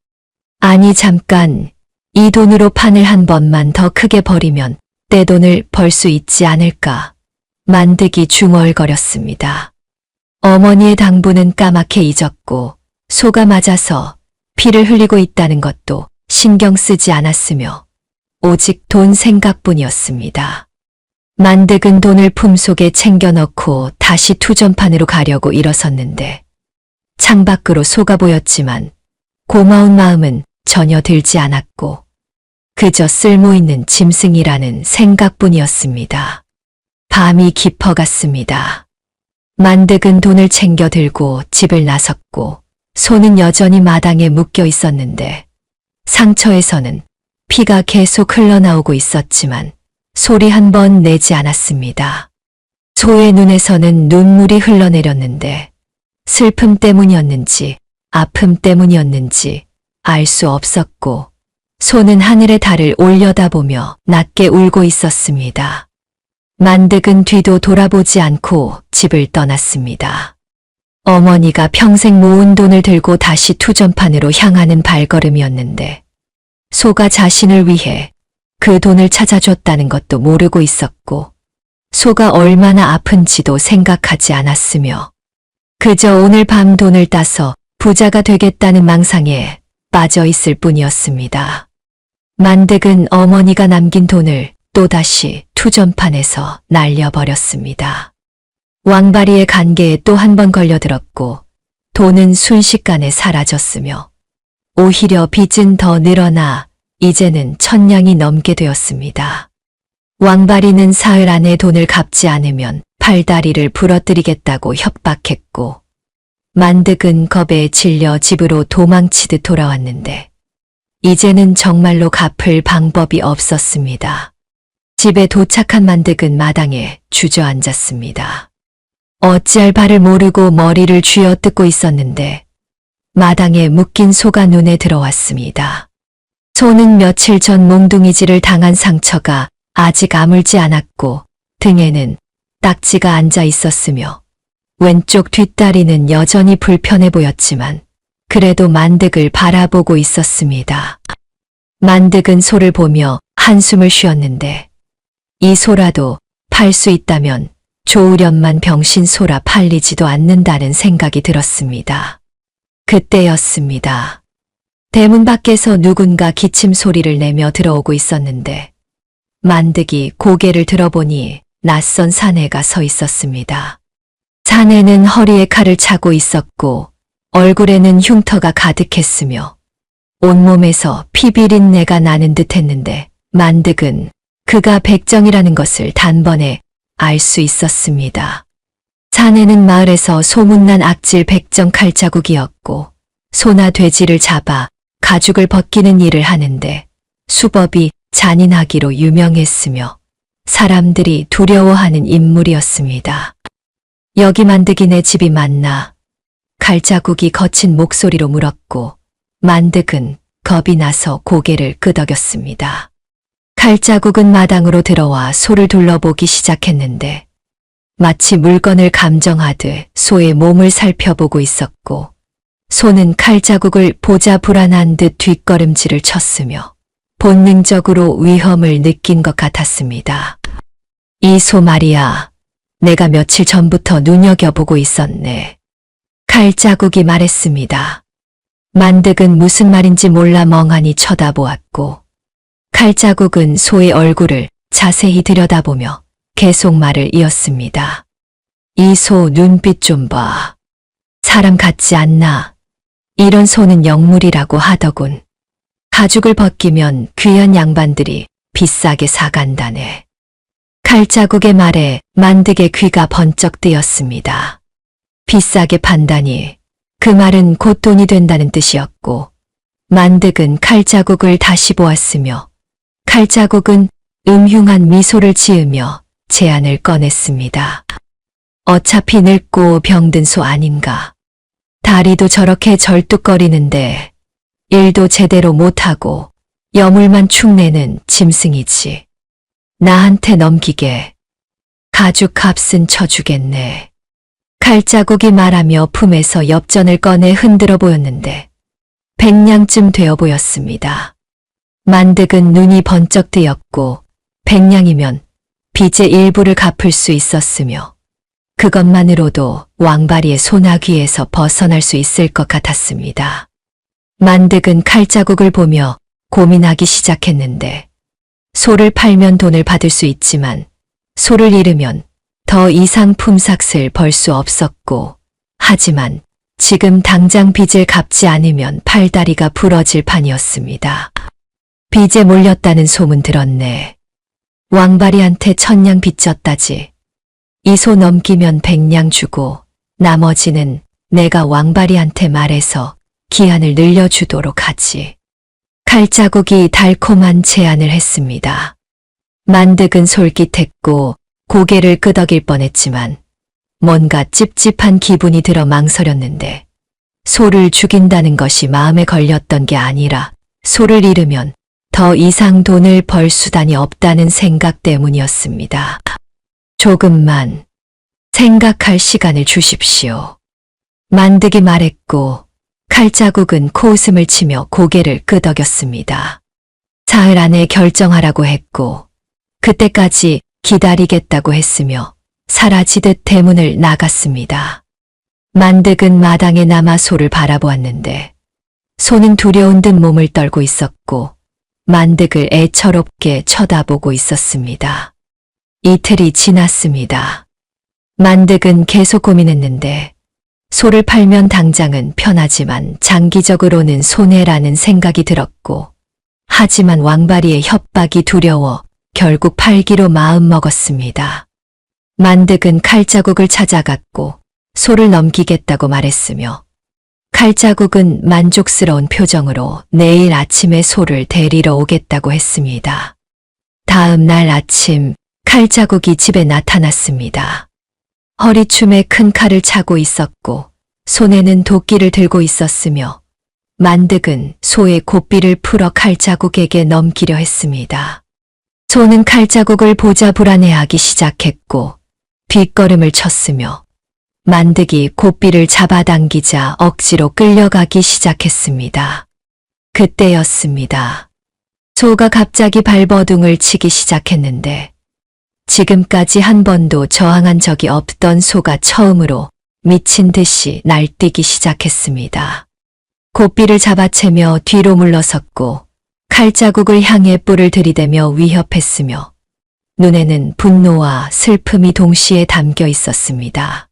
아니 잠깐 이 돈으로 판을 한 번만 더 크게 벌이면 떼돈을 벌 수 있지 않을까 만득이 중얼거렸습니다. 어머니의 당부는 까맣게 잊었고 소가 맞아서 피를 흘리고 있다는 것도 신경 쓰지 않았으며 오직 돈 생각뿐이었습니다. 만득은 돈을 품속에 챙겨 넣고 다시 투전판으로 가려고 일어섰는데 창밖으로 소가 보였지만 고마운 마음은 전혀 들지 않았고 그저 쓸모있는 짐승이라는 생각뿐이었습니다. 밤이 깊어갔습니다. 만득은 돈을 챙겨 들고 집을 나섰고 소는 여전히 마당에 묶여 있었는데 상처에서는 피가 계속 흘러나오고 있었지만 소리 한 번 내지 않았습니다. 소의 눈에서는 눈물이 흘러내렸는데 슬픔 때문이었는지 아픔 때문이었는지 알 수 없었고 소는 하늘의 달을 올려다보며 낮게 울고 있었습니다. 만득은 뒤도 돌아보지 않고 집을 떠났습니다. 어머니가 평생 모은 돈을 들고 다시 투전판으로 향하는 발걸음이었는데 소가 자신을 위해 그 돈을 찾아줬다는 것도 모르고 있었고 소가 얼마나 아픈지도 생각하지 않았으며 그저 오늘 밤 돈을 따서 부자가 되겠다는 망상에 빠져 있을 뿐이었습니다. 만득은 어머니가 남긴 돈을 또다시 투전판에서 날려버렸습니다. 왕바리의 간계에 또 한 번 걸려들었고 돈은 순식간에 사라졌으며 오히려 빚은 더 늘어나 이제는 1000냥이 넘게 되었습니다. 왕바리는 사흘 안에 돈을 갚지 않으면 팔다리를 부러뜨리겠다고 협박했고 만득은 겁에 질려 집으로 도망치듯 돌아왔는데 이제는 정말로 갚을 방법이 없었습니다. 집에 도착한 만득은 마당에 주저앉았습니다. 어찌할 바를 모르고 머리를 쥐어뜯고 있었는데 마당에 묶인 소가 눈에 들어왔습니다. 소는 며칠 전 몽둥이질을 당한 상처가 아직 아물지 않았고 등에는 딱지가 앉아 있었으며 왼쪽 뒷다리는 여전히 불편해 보였지만 그래도 만득을 바라보고 있었습니다. 만득은 소를 보며 한숨을 쉬었는데 이 소라도 팔 수 있다면 좋으련만 병신 소라 팔리지도 않는다는 생각이 들었습니다. 그때였습니다. 대문 밖에서 누군가 기침 소리를 내며 들어오고 있었는데 만득이 고개를 들어보니 낯선 사내가 서 있었습니다. 사내는 허리에 칼을 차고 있었고 얼굴에는 흉터가 가득했으며 온몸에서 피비린내가 나는 듯 했는데 만득은 그가 백정이라는 것을 단번에 알 수 있었습니다. 사내는 마을에서 소문난 악질 백정 칼자국이었고 소나 돼지를 잡아 가죽을 벗기는 일을 하는데 수법이 잔인하기로 유명했으며 사람들이 두려워하는 인물이었습니다. 여기 만득이네 집이 맞나? 칼자국이 거친 목소리로 물었고 만득은 겁이 나서 고개를 끄덕였습니다. 칼자국은 마당으로 들어와 소를 둘러보기 시작했는데 마치 물건을 감정하듯 소의 몸을 살펴보고 있었고 소는 칼자국을 보자 불안한 듯 뒷걸음질을 쳤으며 본능적으로 위험을 느낀 것 같았습니다. 이 소 말이야, 내가 며칠 전부터 눈여겨보고 있었네. 칼자국이 말했습니다. 만득은 무슨 말인지 몰라 멍하니 쳐다보았고 칼자국은 소의 얼굴을 자세히 들여다보며 계속 말을 이었습니다. 이 소 눈빛 좀 봐. 사람 같지 않나? 이런 소는 영물이라고 하더군. 가죽을 벗기면 귀한 양반들이 비싸게 사간다네. 칼자국의 말에 만득의 귀가 번쩍 뜨였습니다. 비싸게 판다니 그 말은 곧 돈이 된다는 뜻이었고 만득은 칼자국을 다시 보았으며 칼자국은 음흉한 미소를 지으며 제안을 꺼냈습니다. 어차피 늙고 병든 소 아닌가. 다리도 저렇게 절뚝거리는데 일도 제대로 못하고 여물만 축내는 짐승이지. 나한테 넘기게. 가죽 값은 쳐주겠네. 칼자국이 말하며 품에서 엽전을 꺼내 흔들어 보였는데 100냥쯤 되어 보였습니다. 만득은 눈이 번쩍 뜨였고 100냥이면 빚의 일부를 갚을 수 있었으며 그것만으로도 왕바리의 소나귀에서 벗어날 수 있을 것 같았습니다. 만득은 칼자국을 보며 고민하기 시작했는데 소를 팔면 돈을 받을 수 있지만 소를 잃으면 더 이상 품삯을 벌 수 없었고 하지만 지금 당장 빚을 갚지 않으면 팔다리가 부러질 판이었습니다. 빚에 몰렸다는 소문 들었네. 왕바리한테 1000냥 빚졌다지. 이 소 넘기면 100냥 주고 나머지는 내가 왕바리한테 말해서 기한을 늘려주도록 하지. 칼자국이 달콤한 제안을 했습니다. 만득은 솔깃했고 고개를 끄덕일 뻔했지만 뭔가 찝찝한 기분이 들어 망설였는데 소를 죽인다는 것이 마음에 걸렸던 게 아니라 소를 잃으면 더 이상 돈을 벌 수단이 없다는 생각 때문이었습니다. 조금만 생각할 시간을 주십시오. 만득이 말했고 칼자국은 코웃음을 치며 고개를 끄덕였습니다. 사흘 안에 결정하라고 했고 그때까지 기다리겠다고 했으며 사라지듯 대문을 나갔습니다. 만득은 마당에 남아 소를 바라보았는데 소는 두려운 듯 몸을 떨고 있었고 만득을 애처롭게 쳐다보고 있었습니다. 이틀이 지났습니다. 만득은 계속 고민했는데 소를 팔면 당장은 편하지만 장기적으로는 손해라는 생각이 들었고 하지만 왕바리의 협박이 두려워 결국 팔기로 마음먹었습니다. 만득은 칼자국을 찾아갔고 소를 넘기겠다고 말했으며 칼자국은 만족스러운 표정으로 내일 아침에 소를 데리러 오겠다고 했습니다. 다음 날 아침 칼자국이 집에 나타났습니다. 허리춤에 큰 칼을 차고 있었고 손에는 도끼를 들고 있었으며 만득은 소의 고삐를 풀어 칼자국에게 넘기려 했습니다. 소는 칼자국을 보자 불안해하기 시작했고 뒷걸음을 쳤으며 만득이 고삐를 잡아당기자 억지로 끌려가기 시작했습니다. 그때였습니다. 소가 갑자기 발버둥을 치기 시작했는데 지금까지 한 번도 저항한 적이 없던 소가 처음으로 미친 듯이 날뛰기 시작했습니다. 고삐를 잡아채며 뒤로 물러섰고 칼자국을 향해 뿔을 들이대며 위협했으며 눈에는 분노와 슬픔이 동시에 담겨 있었습니다.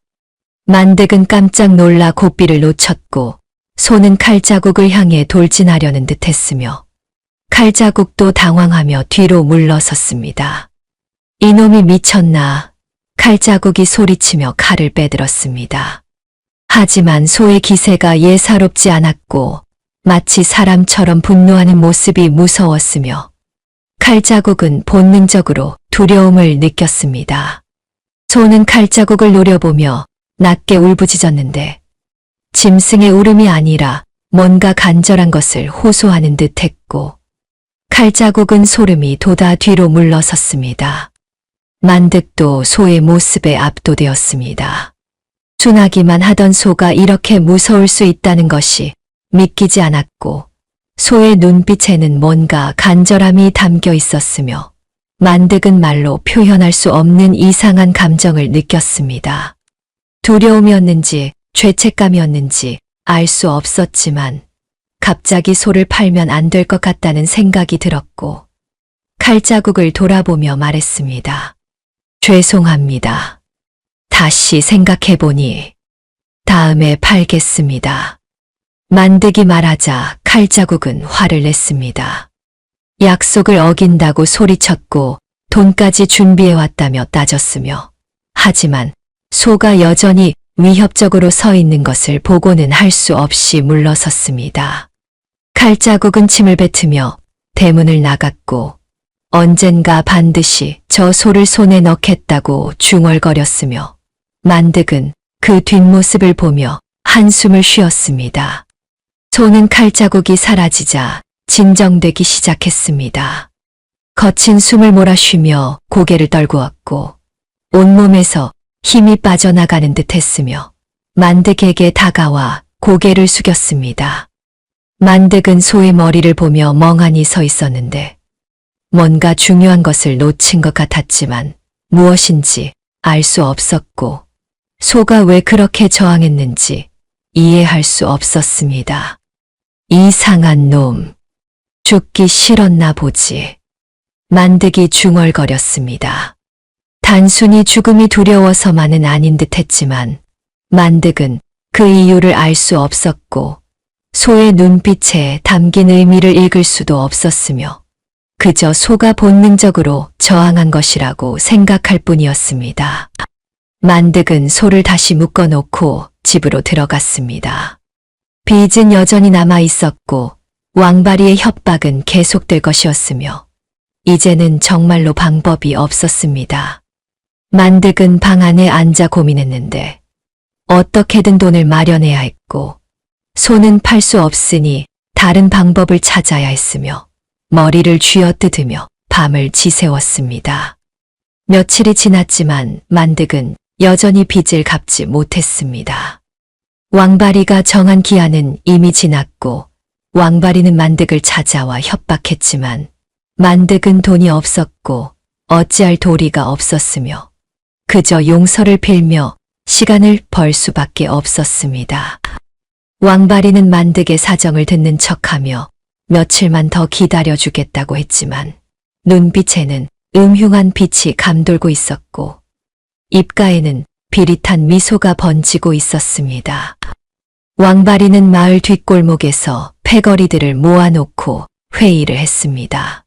만득은 깜짝 놀라 고삐를 놓쳤고 손은 칼자국을 향해 돌진하려는 듯 했으며 칼자국도 당황하며 뒤로 물러섰습니다. 이놈이 미쳤나. 칼자국이 소리치며 칼을 빼들었습니다. 하지만 소의 기세가 예사롭지 않았고 마치 사람처럼 분노하는 모습이 무서웠으며 칼자국은 본능적으로 두려움을 느꼈습니다. 소는 칼자국을 노려보며 낮게 울부짖었는데 짐승의 울음이 아니라 뭔가 간절한 것을 호소하는 듯 했고 칼자국은 소름이 돋아 뒤로 물러섰습니다. 만득도 소의 모습에 압도되었습니다. 순하기만 하던 소가 이렇게 무서울 수 있다는 것이 믿기지 않았고 소의 눈빛에는 뭔가 간절함이 담겨 있었으며 만득은 말로 표현할 수 없는 이상한 감정을 느꼈습니다. 두려움이었는지 죄책감이었는지 알 수 없었지만 갑자기 소를 팔면 안 될 것 같다는 생각이 들었고 칼자국을 돌아보며 말했습니다. 죄송합니다. 다시 생각해보니 다음에 팔겠습니다. 만득이 말하자 칼자국은 화를 냈습니다. 약속을 어긴다고 소리쳤고 돈까지 준비해왔다며 따졌으며 하지만 소가 여전히 위협적으로 서 있는 것을 보고는 할 수 없이 물러섰습니다. 칼자국은 침을 뱉으며 대문을 나갔고 언젠가 반드시 저 소를 손에 넣겠다고 중얼거렸으며 만득은 그 뒷모습을 보며 한숨을 쉬었습니다. 소는 칼자국이 사라지자 진정되기 시작했습니다. 거친 숨을 몰아쉬며 고개를 떨구었고 온몸에서 힘이 빠져나가는 듯 했으며 만득에게 다가와 고개를 숙였습니다. 만득은 소의 머리를 보며 멍하니 서 있었는데 뭔가 중요한 것을 놓친 것 같았지만 무엇인지 알 수 없었고 소가 왜 그렇게 저항했는지 이해할 수 없었습니다. 이상한 놈. 죽기 싫었나 보지. 만득이 중얼거렸습니다. 단순히 죽음이 두려워서만은 아닌 듯 했지만 만득은 그 이유를 알 수 없었고 소의 눈빛에 담긴 의미를 읽을 수도 없었으며 그저 소가 본능적으로 저항한 것이라고 생각할 뿐이었습니다. 만득은 소를 다시 묶어놓고 집으로 들어갔습니다. 빚은 여전히 남아 있었고 왕바리의 협박은 계속될 것이었으며 이제는 정말로 방법이 없었습니다. 만득은 방 안에 앉아 고민했는데 어떻게든 돈을 마련해야 했고 소는 팔 수 없으니 다른 방법을 찾아야 했으며 머리를 쥐어뜯으며 밤을 지새웠습니다. 며칠이 지났지만 만득은 여전히 빚을 갚지 못했습니다. 왕바리가 정한 기한은 이미 지났고 왕바리는 만득을 찾아와 협박했지만 만득은 돈이 없었고 어찌할 도리가 없었으며 그저 용서를 빌며 시간을 벌 수밖에 없었습니다. 왕바리는 만득의 사정을 듣는 척하며 며칠만 더 기다려주겠다고 했지만 눈빛에는 음흉한 빛이 감돌고 있었고 입가에는 비릿한 미소가 번지고 있었습니다. 왕바리는 마을 뒷골목에서 패거리들을 모아놓고 회의를 했습니다.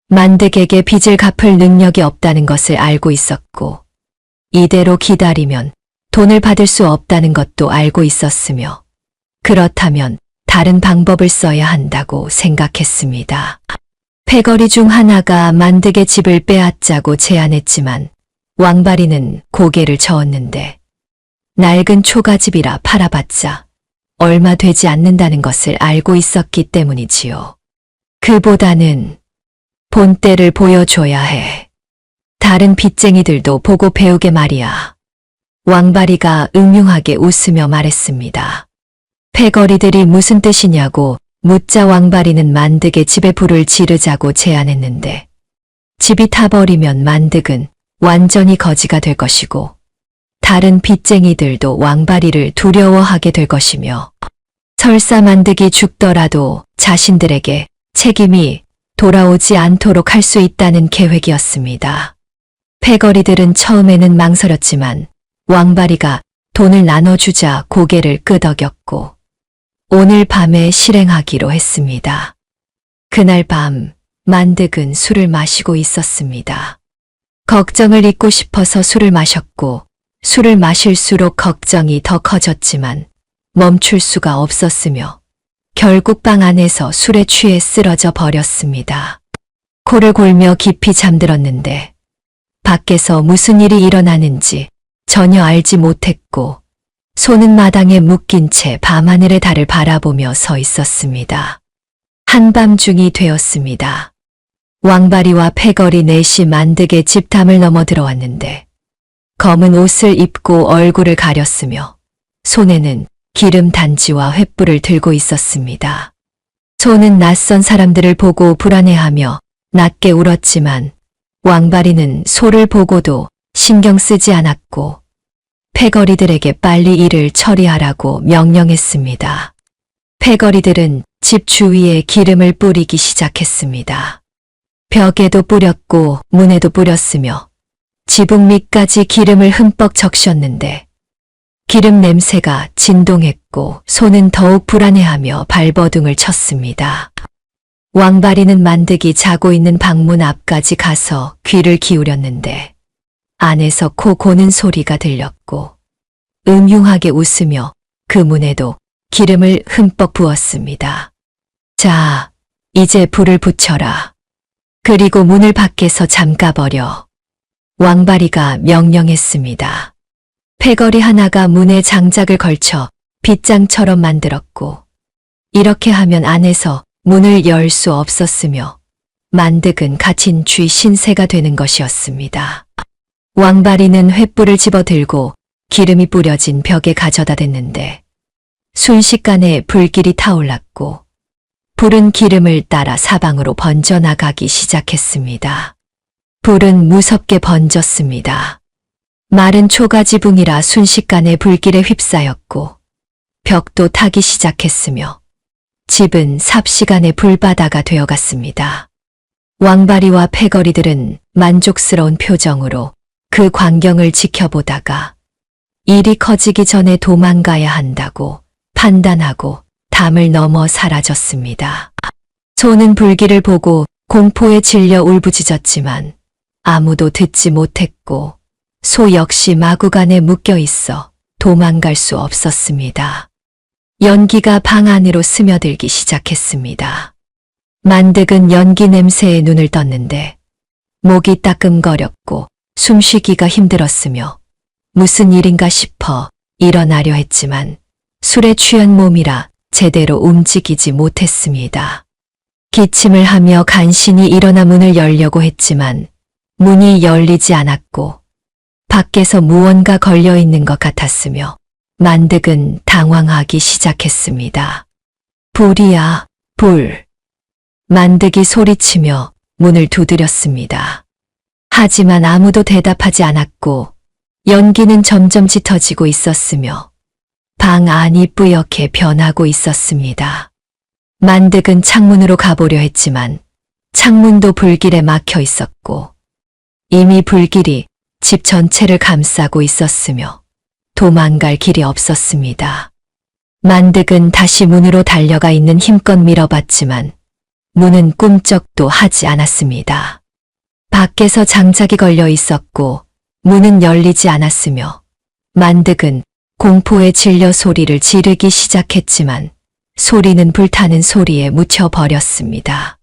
만득에게 빚을 갚을 능력이 없다는 것을 알고 있었고 이대로 기다리면 돈을 받을 수 없다는 것도 알고 있었으며 그렇다면 다른 방법을 써야 한다고 생각했습니다. 패거리 중 하나가 만득의 집을 빼앗자고 제안했지만 왕바리는 고개를 저었는데 낡은 초가집이라 팔아봤자 얼마 되지 않는다는 것을 알고 있었기 때문이지요. 그보다는 본때를 보여줘야 해. 다른 빚쟁이들도 보고 배우게 말이야. 왕바리가 음흉하게 웃으며 말했습니다. 패거리들이 무슨 뜻이냐고 묻자 왕바리는 만득의 집에 불을 지르자고 제안했는데 집이 타버리면 만득은 완전히 거지가 될 것이고 다른 빚쟁이들도 왕바리를 두려워하게 될 것이며 설사 만득이 죽더라도 자신들에게 책임이 돌아오지 않도록 할 수 있다는 계획이었습니다. 패거리들은 처음에는 망설였지만 왕바리가 돈을 나눠주자 고개를 끄덕였고 오늘 밤에 실행하기로 했습니다. 그날 밤 만득은 술을 마시고 있었습니다. 걱정을 잊고 싶어서 술을 마셨고 술을 마실수록 걱정이 더 커졌지만 멈출 수가 없었으며 결국 방 안에서 술에 취해 쓰러져 버렸습니다. 코를 골며 깊이 잠들었는데 밖에서 무슨 일이 일어나는지 전혀 알지 못했고 손은 마당에 묶인 채 밤하늘의 달을 바라보며 서 있었습니다. 한밤중이 되었습니다. 왕바리와 패거리 넷이 만득의 집담을 넘어 들어왔는데 검은 옷을 입고 얼굴을 가렸으며 손에는 기름 단지와 횃불을 들고 있었습니다. 소는 낯선 사람들을 보고 불안해하며 낮게 울었지만 왕바리는 소를 보고도 신경 쓰지 않았고 패거리들에게 빨리 일을 처리하라고 명령했습니다. 패거리들은 집 주위에 기름을 뿌리기 시작했습니다. 벽에도 뿌렸고 문에도 뿌렸으며 지붕 밑까지 기름을 흠뻑 적셨는데 기름 냄새가 진동했고 소는 더욱 불안해하며 발버둥을 쳤습니다. 왕바리는 만득이 자고 있는 방문 앞까지 가서 귀를 기울였는데 안에서 코 고는 소리가 들렸고 음흉하게 웃으며 그 문에도 기름을 흠뻑 부었습니다. 자, 이제 불을 붙여라. 그리고 문을 밖에서 잠가버려. 왕바리가 명령했습니다. 패거리 하나가 문에 장작을 걸쳐 빗장처럼 만들었고 이렇게 하면 안에서 문을 열 수 없었으며 만득은 갇힌 쥐 신세가 되는 것이었습니다. 왕바리는 횃불을 집어들고 기름이 뿌려진 벽에 가져다 댔는데 순식간에 불길이 타올랐고 불은 기름을 따라 사방으로 번져나가기 시작했습니다. 불은 무섭게 번졌습니다. 마른 초가지붕이라 순식간에 불길에 휩싸였고 벽도 타기 시작했으며 집은 삽시간에 불바다가 되어갔습니다. 왕바리와 패거리들은 만족스러운 표정으로 그 광경을 지켜보다가 일이 커지기 전에 도망가야 한다고 판단하고 담을 넘어 사라졌습니다. 소는 불길을 보고 공포에 질려 울부짖었지만 아무도 듣지 못했고 소 역시 마구간에 묶여 있어 도망갈 수 없었습니다. 연기가 방 안으로 스며들기 시작했습니다. 만득은 연기 냄새에 눈을 떴는데 목이 따끔거렸고 숨쉬기가 힘들었으며 무슨 일인가 싶어 일어나려 했지만 술에 취한 몸이라 제대로 움직이지 못했습니다. 기침을 하며 간신히 일어나 문을 열려고 했지만 문이 열리지 않았고 밖에서 무언가 걸려 있는 것 같았으며 만득은 당황하기 시작했습니다. 불이야, 불. 만득이 소리치며 문을 두드렸습니다. 하지만 아무도 대답하지 않았고 연기는 점점 짙어지고 있었으며 방 안이 뿌옇게 변하고 있었습니다. 만득은 창문으로 가보려 했지만 창문도 불길에 막혀 있었고 이미 불길이 집 전체를 감싸고 있었으며 도망갈 길이 없었습니다. 만득은 다시 문으로 달려가 있는 힘껏 밀어봤지만 문은 꿈쩍도 하지 않았습니다. 밖에서 장작이 걸려 있었고 문은 열리지 않았으며 만득은 공포에 질려 소리를 지르기 시작했지만 소리는 불타는 소리에 묻혀버렸습니다.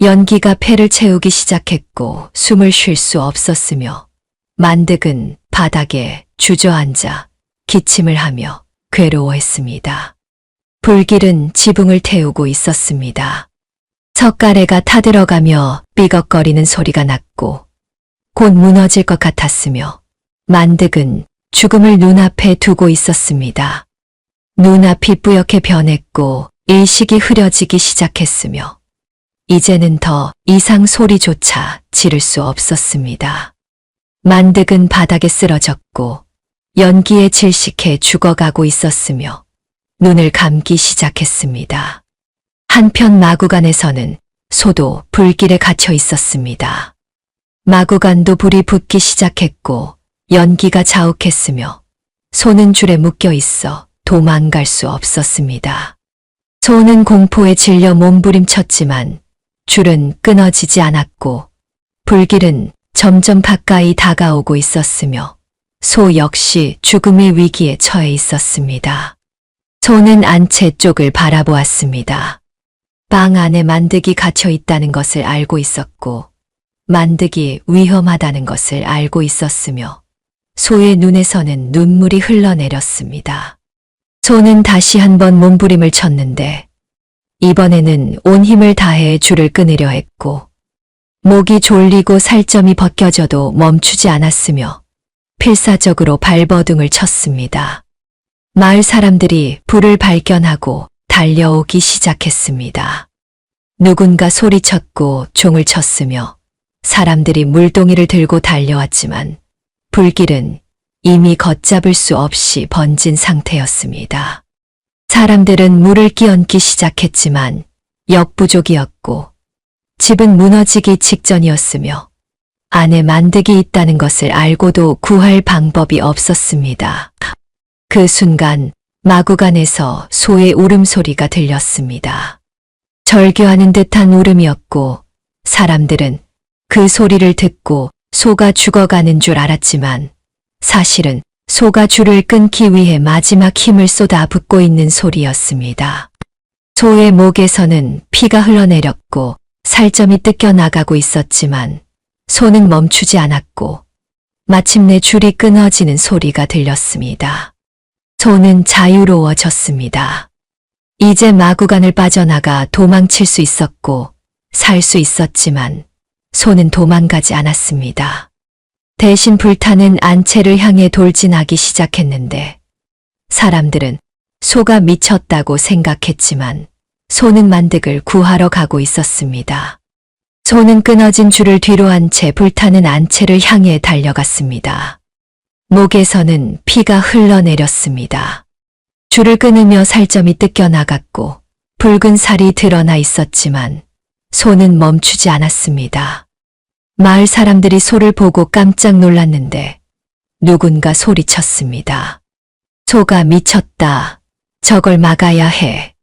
연기가 폐를 채우기 시작했고 숨을 쉴 수 없었으며 만득은 바닥에 주저앉아 기침을 하며 괴로워했습니다. 불길은 지붕을 태우고 있었습니다. 석가래가 타들어가며 삐걱거리는 소리가 났고 곧 무너질 것 같았으며 만득은 죽음을 눈앞에 두고 있었습니다. 눈앞이 뿌옇게 변했고 일식이 흐려지기 시작했으며 이제는 더 이상 소리조차 지를 수 없었습니다. 만득은 바닥에 쓰러졌고 연기에 질식해 죽어가고 있었으며 눈을 감기 시작했습니다. 한편 마구간에서는 소도 불길에 갇혀 있었습니다. 마구간도 불이 붙기 시작했고 연기가 자욱했으며 소는 줄에 묶여 있어 도망갈 수 없었습니다. 소는 공포에 질려 몸부림쳤지만 줄은 끊어지지 않았고 불길은 점점 가까이 다가오고 있었으며 소 역시 죽음의 위기에 처해 있었습니다. 소는 안채 쪽을 바라보았습니다. 방 안에 만득이 갇혀 있다는 것을 알고 있었고 만득이 위험하다는 것을 알고 있었으며 소의 눈에서는 눈물이 흘러내렸습니다. 소는 다시 한번 몸부림을 쳤는데 이번에는 온 힘을 다해 줄을 끊으려 했고 목이 졸리고 살점이 벗겨져도 멈추지 않았으며 필사적으로 발버둥을 쳤습니다. 마을 사람들이 불을 발견하고 달려오기 시작했습니다. 누군가 소리쳤고 종을 쳤으며 사람들이 물동이를 들고 달려왔지만 불길은 이미 걷잡을 수 없이 번진 상태였습니다. 사람들은 물을 끼얹기 시작했지만 역부족이었고 집은 무너지기 직전이었으며 안에 만득이 있다는 것을 알고도 구할 방법이 없었습니다. 그 순간 마구간에서 소의 울음소리가 들렸습니다. 절규하는 듯한 울음이었고 사람들은 그 소리를 듣고 소가 죽어가는 줄 알았지만 사실은 소가 줄을 끊기 위해 마지막 힘을 쏟아붓고 있는 소리였습니다. 소의 목에서는 피가 흘러내렸고 살점이 뜯겨나가고 있었지만 소는 멈추지 않았고 마침내 줄이 끊어지는 소리가 들렸습니다. 소는 자유로워졌습니다. 이제 마구간을 빠져나가 도망칠 수 있었고 살 수 있었지만 소는 도망가지 않았습니다. 대신 불타는 안채를 향해 돌진하기 시작했는데 사람들은 소가 미쳤다고 생각했지만 소는 만득을 구하러 가고 있었습니다. 소는 끊어진 줄을 뒤로 한 채 불타는 안채를 향해 달려갔습니다. 목에서는 피가 흘러내렸습니다. 줄을 끊으며 살점이 뜯겨나갔고 붉은 살이 드러나 있었지만 소는 멈추지 않았습니다. 마을 사람들이 소를 보고 깜짝 놀랐는데 누군가 소리쳤습니다. 소가 미쳤다. 저걸 막아야 해.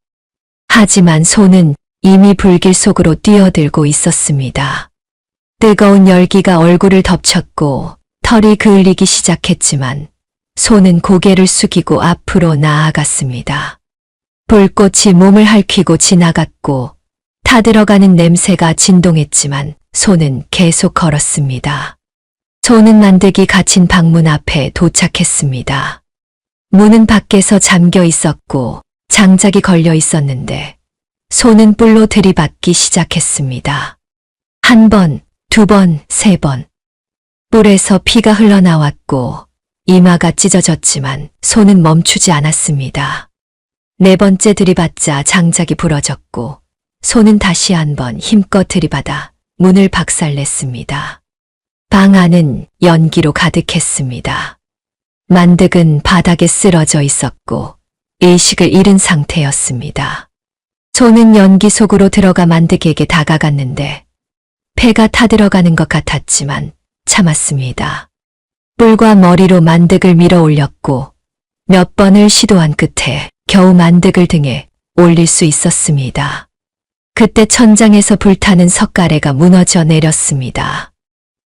하지만 소는 이미 불길 속으로 뛰어들고 있었습니다. 뜨거운 열기가 얼굴을 덮쳤고 털이 그을리기 시작했지만 소는 고개를 숙이고 앞으로 나아갔습니다. 불꽃이 몸을 핥히고 지나갔고 타들어가는 냄새가 진동했지만 소는 계속 걸었습니다. 소는 만득이 갇힌 방문 앞에 도착했습니다. 문은 밖에서 잠겨 있었고 장작이 걸려 있었는데 소는 뿔로 들이받기 시작했습니다. 한 번, 두 번, 세 번. 뿔에서 피가 흘러나왔고 이마가 찢어졌지만 소는 멈추지 않았습니다. 네 번째 들이받자 장작이 부러졌고 소는 다시 한번 힘껏 들이받아 문을 박살냈습니다. 방 안은 연기로 가득했습니다. 만득은 바닥에 쓰러져 있었고 의식을 잃은 상태였습니다. 소는 연기 속으로 들어가 만득에게 다가갔는데 폐가 타들어가는 것 같았지만 참았습니다. 뿔과 머리로 만득을 밀어 올렸고 몇 번을 시도한 끝에 겨우 만득을 등에 올릴 수 있었습니다. 그때 천장에서 불타는 석가래가 무너져 내렸습니다.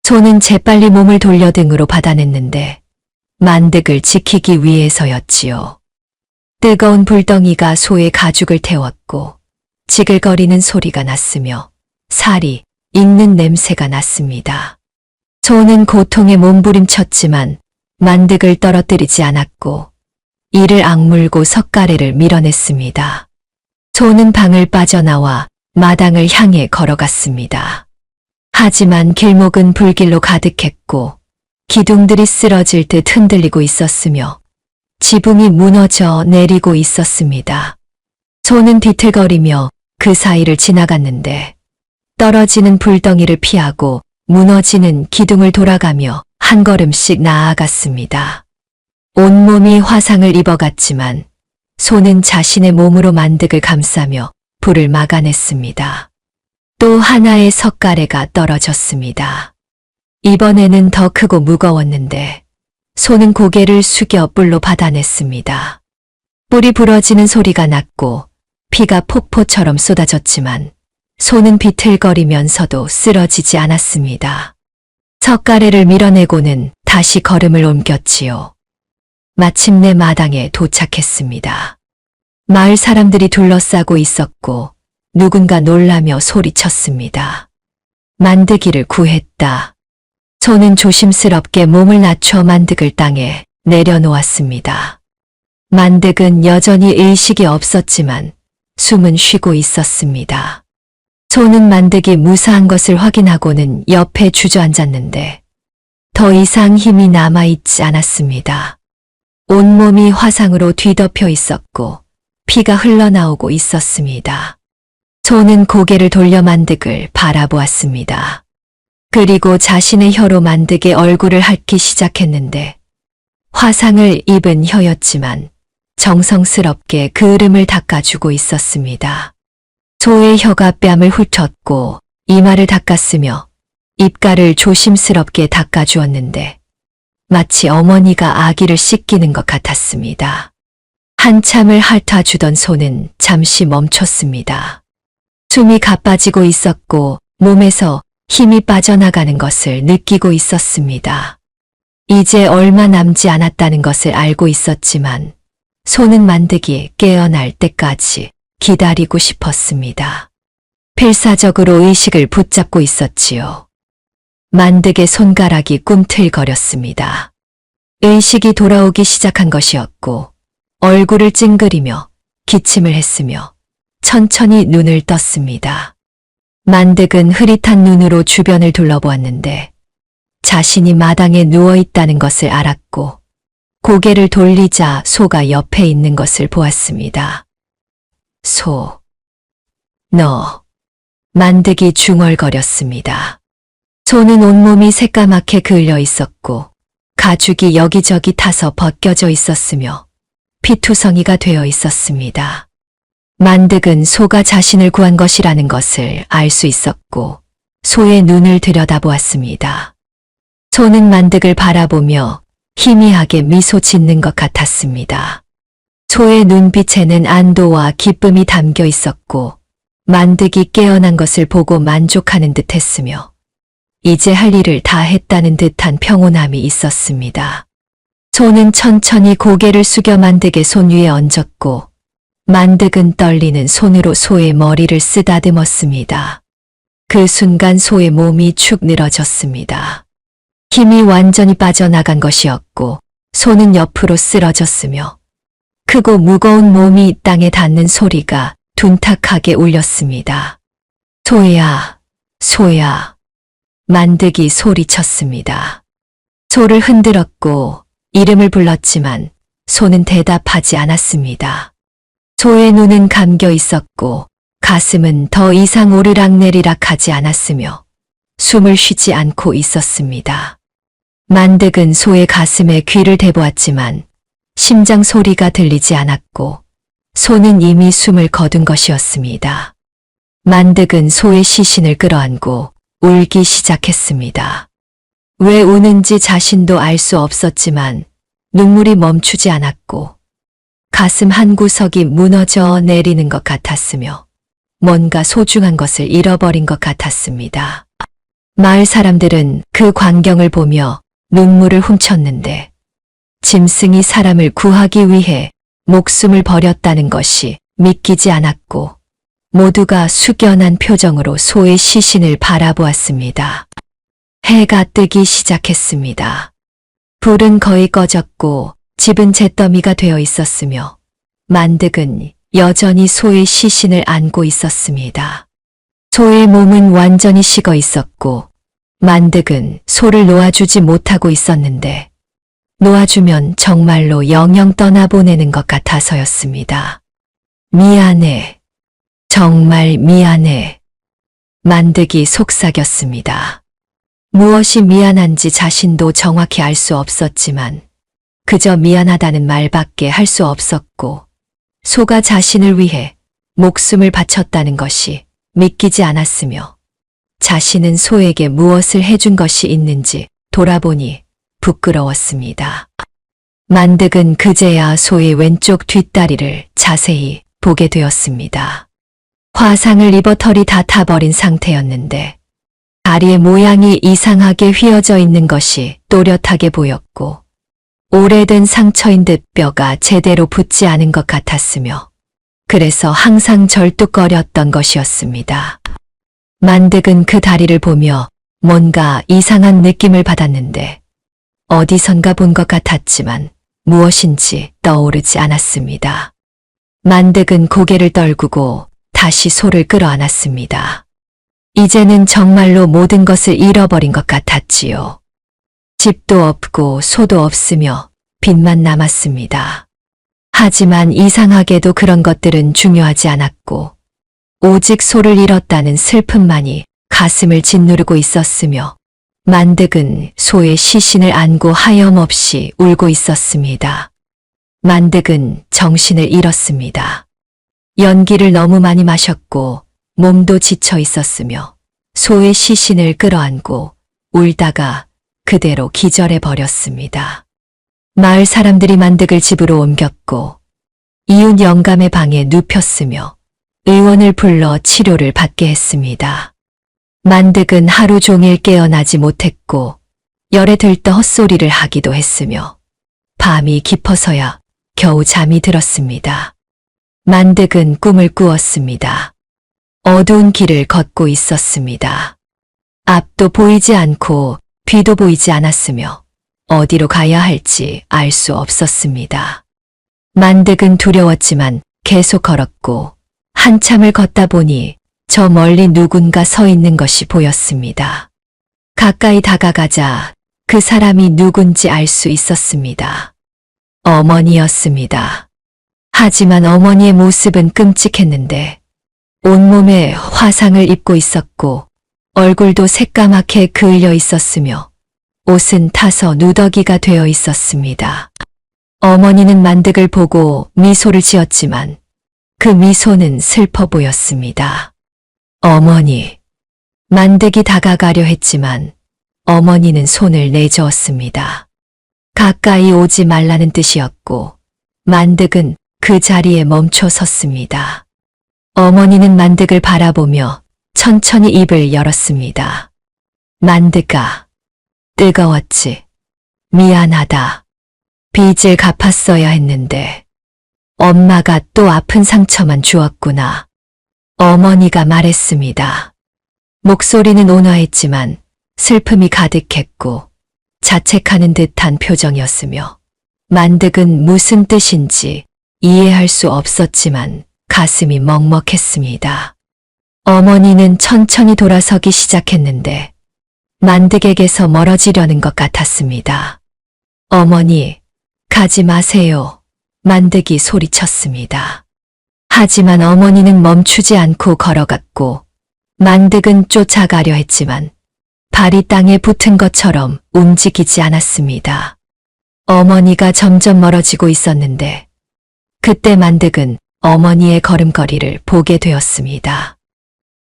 소는 재빨리 몸을 돌려 등으로 받아냈는데 만득을 지키기 위해서였지요. 뜨거운 불덩이가 소의 가죽을 태웠고 지글거리는 소리가 났으며 살이 익는 냄새가 났습니다. 소는 고통에 몸부림쳤지만 만득을 떨어뜨리지 않았고 이를 악물고 석가래를 밀어냈습니다. 소는 방을 빠져나와 마당을 향해 걸어갔습니다. 하지만 길목은 불길로 가득했고 기둥들이 쓰러질 듯 흔들리고 있었으며 지붕이 무너져 내리고 있었습니다. 소는 뒤틀거리며 그 사이를 지나갔는데 떨어지는 불덩이를 피하고 무너지는 기둥을 돌아가며 한 걸음씩 나아갔습니다. 온몸이 화상을 입어갔지만 소는 자신의 몸으로 만득을 감싸며 불을 막아냈습니다. 또 하나의 석가래가 떨어졌습니다. 이번에는 더 크고 무거웠는데 소는 고개를 숙여 뿔로 받아냈습니다. 뿔이 부러지는 소리가 났고 피가 폭포처럼 쏟아졌지만 소는 비틀거리면서도 쓰러지지 않았습니다. 젓가래를 밀어내고는 다시 걸음을 옮겼지요. 마침내 마당에 도착했습니다. 마을 사람들이 둘러싸고 있었고 누군가 놀라며 소리쳤습니다. 만드기를 구했다. 소는 조심스럽게 몸을 낮춰 만득을 땅에 내려놓았습니다. 만득은 여전히 의식이 없었지만 숨은 쉬고 있었습니다. 소는 만득이 무사한 것을 확인하고는 옆에 주저앉았는데 더 이상 힘이 남아있지 않았습니다. 온몸이 화상으로 뒤덮여 있었고 피가 흘러나오고 있었습니다. 소는 고개를 돌려 만득을 바라보았습니다. 그리고 자신의 혀로 만득의 얼굴을 핥기 시작했는데 화상을 입은 혀였지만 정성스럽게 그 으름을 닦아주고 있었습니다. 소의 혀가 뺨을 훑었고 이마를 닦았으며 입가를 조심스럽게 닦아주었는데 마치 어머니가 아기를 씻기는 것 같았습니다. 한참을 핥아주던 소는 잠시 멈췄습니다. 숨이 가빠지고 있었고 몸에서 힘이 빠져나가는 것을 느끼고 있었습니다. 이제 얼마 남지 않았다는 것을 알고 있었지만 소는 만득이 깨어날 때까지 기다리고 싶었습니다. 필사적으로 의식을 붙잡고 있었지요. 만득의 손가락이 꿈틀거렸습니다. 의식이 돌아오기 시작한 것이었고 얼굴을 찡그리며 기침을 했으며 천천히 눈을 떴습니다. 만득은 흐릿한 눈으로 주변을 둘러보았는데 자신이 마당에 누워있다는 것을 알았고 고개를 돌리자 소가 옆에 있는 것을 보았습니다. 소, 너, 만득이 중얼거렸습니다. 소는 온몸이 새까맣게 그을려 있었고 가죽이 여기저기 타서 벗겨져 있었으며 피투성이가 되어 있었습니다. 만득은 소가 자신을 구한 것이라는 것을 알 수 있었고 소의 눈을 들여다보았습니다. 소는 만득을 바라보며 희미하게 미소 짓는 것 같았습니다. 소의 눈빛에는 안도와 기쁨이 담겨 있었고 만득이 깨어난 것을 보고 만족하는 듯 했으며 이제 할 일을 다 했다는 듯한 평온함이 있었습니다. 소는 천천히 고개를 숙여 만득의 손 위에 얹었고 만득은 떨리는 손으로 소의 머리를 쓰다듬었습니다. 그 순간 소의 몸이 축 늘어졌습니다. 힘이 완전히 빠져나간 것이었고 소는 옆으로 쓰러졌으며 크고 무거운 몸이 땅에 닿는 소리가 둔탁하게 울렸습니다. 소야, 소야. 만득이 소리쳤습니다. 소를 흔들었고 이름을 불렀지만 소는 대답하지 않았습니다. 소의 눈은 감겨 있었고 가슴은 더 이상 오르락내리락 하지 않았으며 숨을 쉬지 않고 있었습니다. 만득은 소의 가슴에 귀를 대보았지만 심장 소리가 들리지 않았고 소는 이미 숨을 거둔 것이었습니다. 만득은 소의 시신을 끌어안고 울기 시작했습니다. 왜 우는지 자신도 알 수 없었지만 눈물이 멈추지 않았고 가슴 한 구석이 무너져 내리는 것 같았으며 뭔가 소중한 것을 잃어버린 것 같았습니다. 마을 사람들은 그 광경을 보며 눈물을 훔쳤는데 짐승이 사람을 구하기 위해 목숨을 버렸다는 것이 믿기지 않았고 모두가 숙연한 표정으로 소의 시신을 바라보았습니다. 해가 뜨기 시작했습니다. 불은 거의 꺼졌고 집은 잿더미가 되어 있었으며 만득은 여전히 소의 시신을 안고 있었습니다. 소의 몸은 완전히 식어 있었고 만득은 소를 놓아주지 못하고 있었는데 놓아주면 정말로 영영 떠나보내는 것 같아서였습니다. 미안해. 정말 미안해. 만득이 속삭였습니다. 무엇이 미안한지 자신도 정확히 알 수 없었지만 그저 미안하다는 말밖에 할 수 없었고 소가 자신을 위해 목숨을 바쳤다는 것이 믿기지 않았으며 자신은 소에게 무엇을 해준 것이 있는지 돌아보니 부끄러웠습니다. 만득은 그제야 소의 왼쪽 뒷다리를 자세히 보게 되었습니다. 화상을 입어 털이 다 타버린 상태였는데 다리의 모양이 이상하게 휘어져 있는 것이 또렷하게 보였고 오래된 상처인 듯 뼈가 제대로 붙지 않은 것 같았으며 그래서 항상 절뚝거렸던 것이었습니다. 만득은 그 다리를 보며 뭔가 이상한 느낌을 받았는데 어디선가 본 것 같았지만 무엇인지 떠오르지 않았습니다. 만득은 고개를 떨구고 다시 소를 끌어안았습니다. 이제는 정말로 모든 것을 잃어버린 것 같았지요. 집도 없고 소도 없으며 빚만 남았습니다. 하지만 이상하게도 그런 것들은 중요하지 않았고 오직 소를 잃었다는 슬픔만이 가슴을 짓누르고 있었으며 만득은 소의 시신을 안고 하염없이 울고 있었습니다. 만득은 정신을 잃었습니다. 연기를 너무 많이 마셨고 몸도 지쳐 있었으며 소의 시신을 끌어안고 울다가 그대로 기절해 버렸습니다. 마을 사람들이 만득을 집으로 옮겼고 이웃 영감의 방에 눕혔으며 의원을 불러 치료를 받게 했습니다. 만득은 하루 종일 깨어나지 못했고 열에 들떠 헛소리를 하기도 했으며 밤이 깊어서야 겨우 잠이 들었습니다. 만득은 꿈을 꾸었습니다. 어두운 길을 걷고 있었습니다. 앞도 보이지 않고 뒤도 보이지 않았으며 어디로 가야 할지 알 수 없었습니다. 만득은 두려웠지만 계속 걸었고 한참을 걷다 보니 저 멀리 누군가 서 있는 것이 보였습니다. 가까이 다가가자 그 사람이 누군지 알 수 있었습니다. 어머니였습니다. 하지만 어머니의 모습은 끔찍했는데 온몸에 화상을 입고 있었고 얼굴도 새까맣게 그을려 있었으며 옷은 타서 누더기가 되어 있었습니다. 어머니는 만득을 보고 미소를 지었지만 그 미소는 슬퍼 보였습니다. 어머니, 만득이 다가가려 했지만 어머니는 손을 내저었습니다. 가까이 오지 말라는 뜻이었고 만득은 그 자리에 멈춰 섰습니다. 어머니는 만득을 바라보며 천천히 입을 열었습니다. 만득아, 뜨거웠지. 미안하다. 빚을 갚았어야 했는데 엄마가 또 아픈 상처만 주었구나. 어머니가 말했습니다. 목소리는 온화했지만 슬픔이 가득했고 자책하는 듯한 표정이었으며 만득은 무슨 뜻인지 이해할 수 없었지만 가슴이 먹먹했습니다. 어머니는 천천히 돌아서기 시작했는데 만득에게서 멀어지려는 것 같았습니다. 어머니, 가지 마세요. 만득이 소리쳤습니다. 하지만 어머니는 멈추지 않고 걸어갔고 만득은 쫓아가려 했지만 발이 땅에 붙은 것처럼 움직이지 않았습니다. 어머니가 점점 멀어지고 있었는데 그때 만득은 어머니의 걸음걸이를 보게 되었습니다.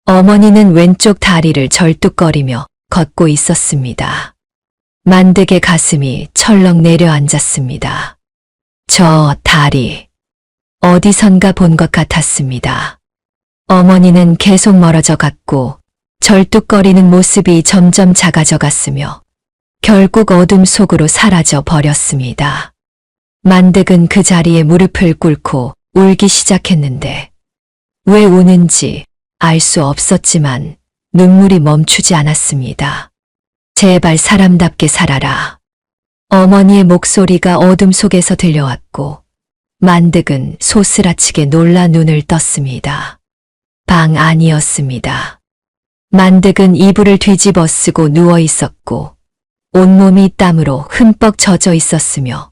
어머니는 왼쪽 다리를 절뚝거리며 걷고 있었습니다. 만득의 가슴이 철렁 내려앉았습니다. 저 다리, 어디선가 본 것 같았습니다. 어머니는 계속 멀어져 갔고 절뚝거리는 모습이 점점 작아져 갔으며 결국 어둠 속으로 사라져 버렸습니다. 만득은 그 자리에 무릎을 꿇고 울기 시작했는데 왜 우는지 알 수 없었지만 눈물이 멈추지 않았습니다. 제발 사람답게 살아라. 어머니의 목소리가 어둠 속에서 들려왔고 만득은 소스라치게 놀라 눈을 떴습니다. 방 안이었습니다. 만득은 이불을 뒤집어 쓰고 누워 있었고 온몸이 땀으로 흠뻑 젖어 있었으며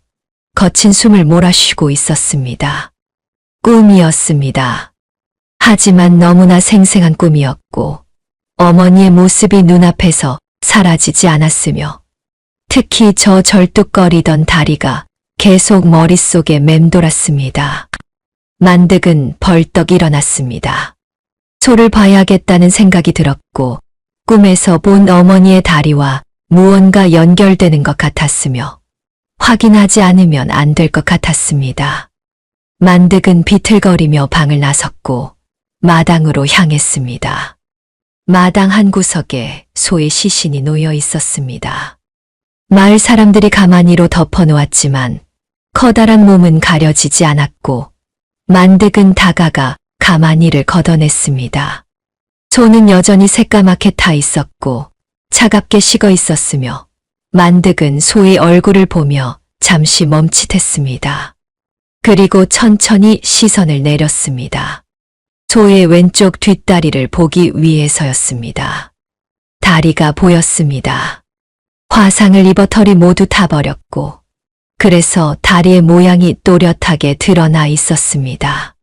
거친 숨을 몰아쉬고 있었습니다. 꿈이었습니다. 하지만 너무나 생생한 꿈이었고 어머니의 모습이 눈앞에서 사라지지 않았으며 특히 저 절뚝거리던 다리가 계속 머릿속에 맴돌았습니다. 만득은 벌떡 일어났습니다. 소를 봐야겠다는 생각이 들었고 꿈에서 본 어머니의 다리와 무언가 연결되는 것 같았으며 확인하지 않으면 안 될 것 같았습니다. 만득은 비틀거리며 방을 나섰고 마당으로 향했습니다. 마당 한 구석에 소의 시신이 놓여 있었습니다. 마을 사람들이 가만히로 덮어놓았지만 커다란 몸은 가려지지 않았고 만득은 다가가 가만히를 걷어냈습니다. 소는 여전히 새까맣게 타 있었고 차갑게 식어 있었으며 만득은 소의 얼굴을 보며 잠시 멈칫했습니다. 그리고 천천히 시선을 내렸습니다. 소의 왼쪽 뒷다리를 보기 위해서였습니다. 다리가 보였습니다. 화상을 입어 털이 모두 타버렸고 그래서 다리의 모양이 또렷하게 드러나 있었습니다.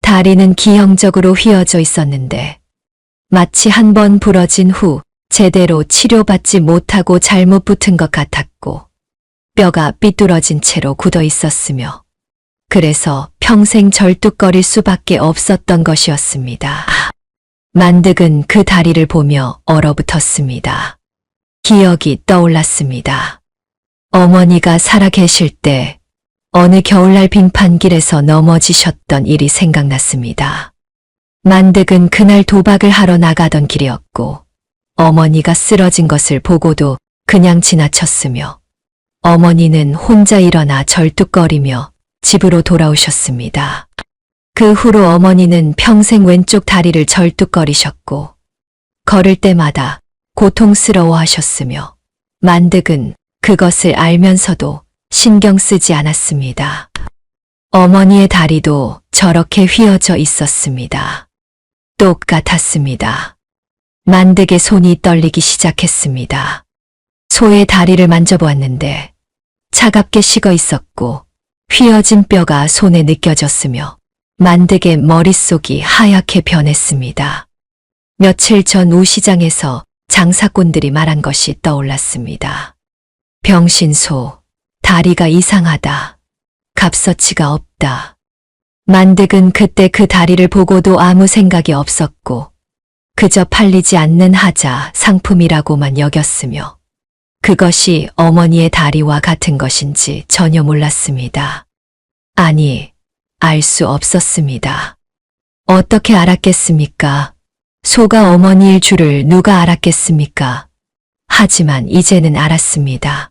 다리는 기형적으로 휘어져 있었는데 마치 한 번 부러진 후 제대로 치료받지 못하고 잘못 붙은 것 같았고 뼈가 삐뚤어진 채로 굳어 있었으며 그래서 평생 절뚝거릴 수밖에 없었던 것이었습니다. 만득은 그 다리를 보며 얼어붙었습니다. 기억이 떠올랐습니다. 어머니가 살아계실 때 어느 겨울날 빙판길에서 넘어지셨던 일이 생각났습니다. 만득은 그날 도박을 하러 나가던 길이었고 어머니가 쓰러진 것을 보고도 그냥 지나쳤으며 어머니는 혼자 일어나 절뚝거리며 집으로 돌아오셨습니다. 그 후로 어머니는 평생 왼쪽 다리를 절뚝거리셨고 걸을 때마다 고통스러워 하셨으며 만득은 그것을 알면서도 신경 쓰지 않았습니다. 어머니의 다리도 저렇게 휘어져 있었습니다. 똑같았습니다. 만득의 손이 떨리기 시작했습니다. 소의 다리를 만져보았는데 차갑게 식어 있었고 휘어진 뼈가 손에 느껴졌으며 만득의 머릿속이 하얗게 변했습니다. 며칠 전 우시장에서 장사꾼들이 말한 것이 떠올랐습니다. 병신소, 다리가 이상하다. 값어치가 없다. 만득은 그때 그 다리를 보고도 아무 생각이 없었고 그저 팔리지 않는 하자 상품이라고만 여겼으며 그것이 어머니의 다리와 같은 것인지 전혀 몰랐습니다. 아니, 알 수 없었습니다. 어떻게 알았겠습니까? 소가 어머니일 줄을 누가 알았겠습니까? 하지만 이제는 알았습니다.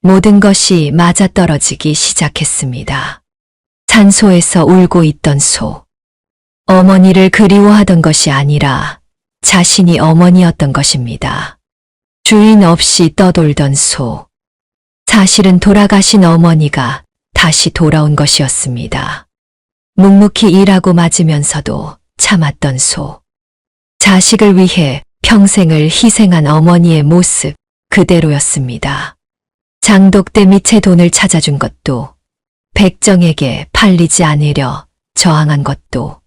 모든 것이 맞아떨어지기 시작했습니다. 산소에서 울고 있던 소. 어머니를 그리워하던 것이 아니라 자신이 어머니였던 것입니다. 주인 없이 떠돌던 소. 사실은 돌아가신 어머니가 다시 돌아온 것이었습니다. 묵묵히 일하고 맞으면서도 참았던 소. 자식을 위해 평생을 희생한 어머니의 모습 그대로였습니다. 장독대 밑에 돈을 찾아준 것도, 백정에게 팔리지 않으려 저항한 것도,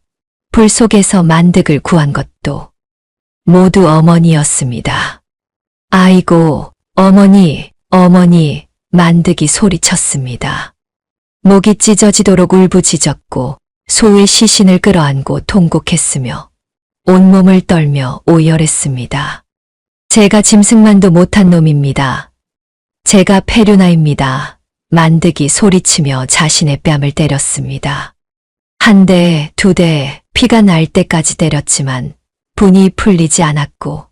불 속에서 만득을 구한 것도 모두 어머니였습니다. 아이고, 어머니, 어머니, 만득이 소리쳤습니다. 목이 찢어지도록 울부짖었고 소의 시신을 끌어안고 통곡했으며 온몸을 떨며 오열했습니다. 제가 짐승만도 못한 놈입니다. 제가 페류나입니다. 만득이 소리치며 자신의 뺨을 때렸습니다. 한 대, 두 대, 피가 날 때까지 때렸지만 분이 풀리지 않았고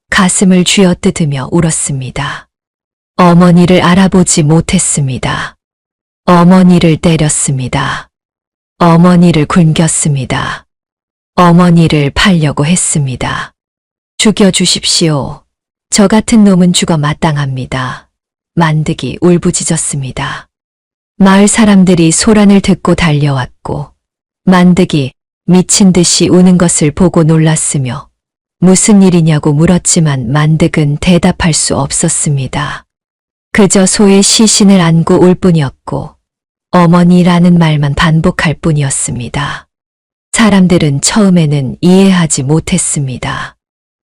가슴을 쥐어뜯으며 울었습니다. 어머니를 알아보지 못했습니다. 어머니를 때렸습니다. 어머니를 굶겼습니다. 어머니를 팔려고 했습니다. 죽여주십시오. 저 같은 놈은 죽어 마땅합니다. 만득이 울부짖었습니다. 마을 사람들이 소란을 듣고 달려왔고 만득이 미친 듯이 우는 것을 보고 놀랐으며 무슨 일이냐고 물었지만 만득은 대답할 수 없었습니다. 그저 소의 시신을 안고 울 뿐이었고 어머니라는 말만 반복할 뿐이었습니다. 사람들은 처음에는 이해하지 못했습니다.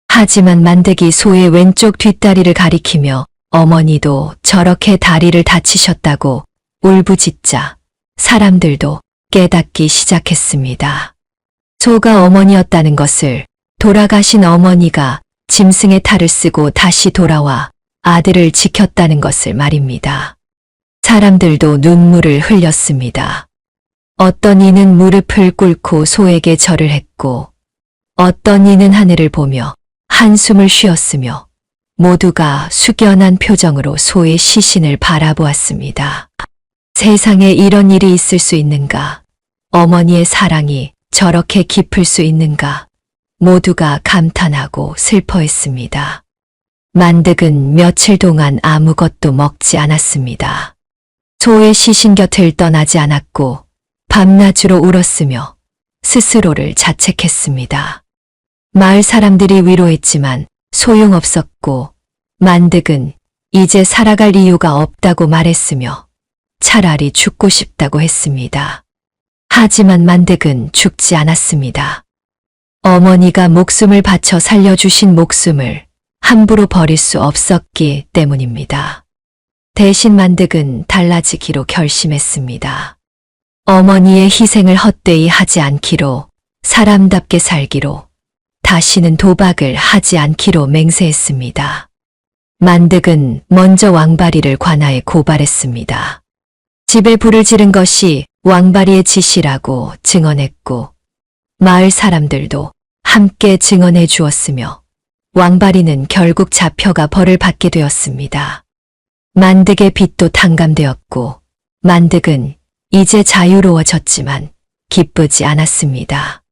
하지만 만득이 소의 왼쪽 뒷다리를 가리키며 어머니도 저렇게 다리를 다치셨다고 울부짖자 사람들도 깨닫기 시작했습니다. 소가 어머니였다는 것을, 돌아가신 어머니가 짐승의 탈을 쓰고 다시 돌아와 아들을 지켰다는 것을 말입니다. 사람들도 눈물을 흘렸습니다. 어떤 이는 무릎을 꿇고 소에게 절을 했고, 어떤 이는 하늘을 보며 한숨을 쉬었으며, 모두가 숙연한 표정으로 소의 시신을 바라보았습니다. 세상에 이런 일이 있을 수 있는가? 어머니의 사랑이 저렇게 깊을 수 있는가? 모두가 감탄하고 슬퍼했습니다. 만득은 며칠 동안 아무것도 먹지 않았습니다. 소의 시신 곁을 떠나지 않았고 밤낮으로 울었으며 스스로를 자책했습니다. 마을 사람들이 위로했지만 소용없었고 만득은 이제 살아갈 이유가 없다고 말했으며 차라리 죽고 싶다고 했습니다. 하지만 만득은 죽지 않았습니다. 어머니가 목숨을 바쳐 살려주신 목숨을 함부로 버릴 수 없었기 때문입니다. 대신 만득은 달라지기로 결심했습니다. 어머니의 희생을 헛되이 하지 않기로, 사람답게 살기로, 다시는 도박을 하지 않기로 맹세했습니다. 만득은 먼저 왕바리를 관아에 고발했습니다. 집에 불을 지른 것이 왕바리의 짓이라고 증언했고, 마을 사람들도 함께 증언해 주었으며, 왕바리는 결국 잡혀가 벌을 받게 되었습니다. 만득의 빚도 탕감되었고, 만득은 이제 자유로워졌지만 기쁘지 않았습니다.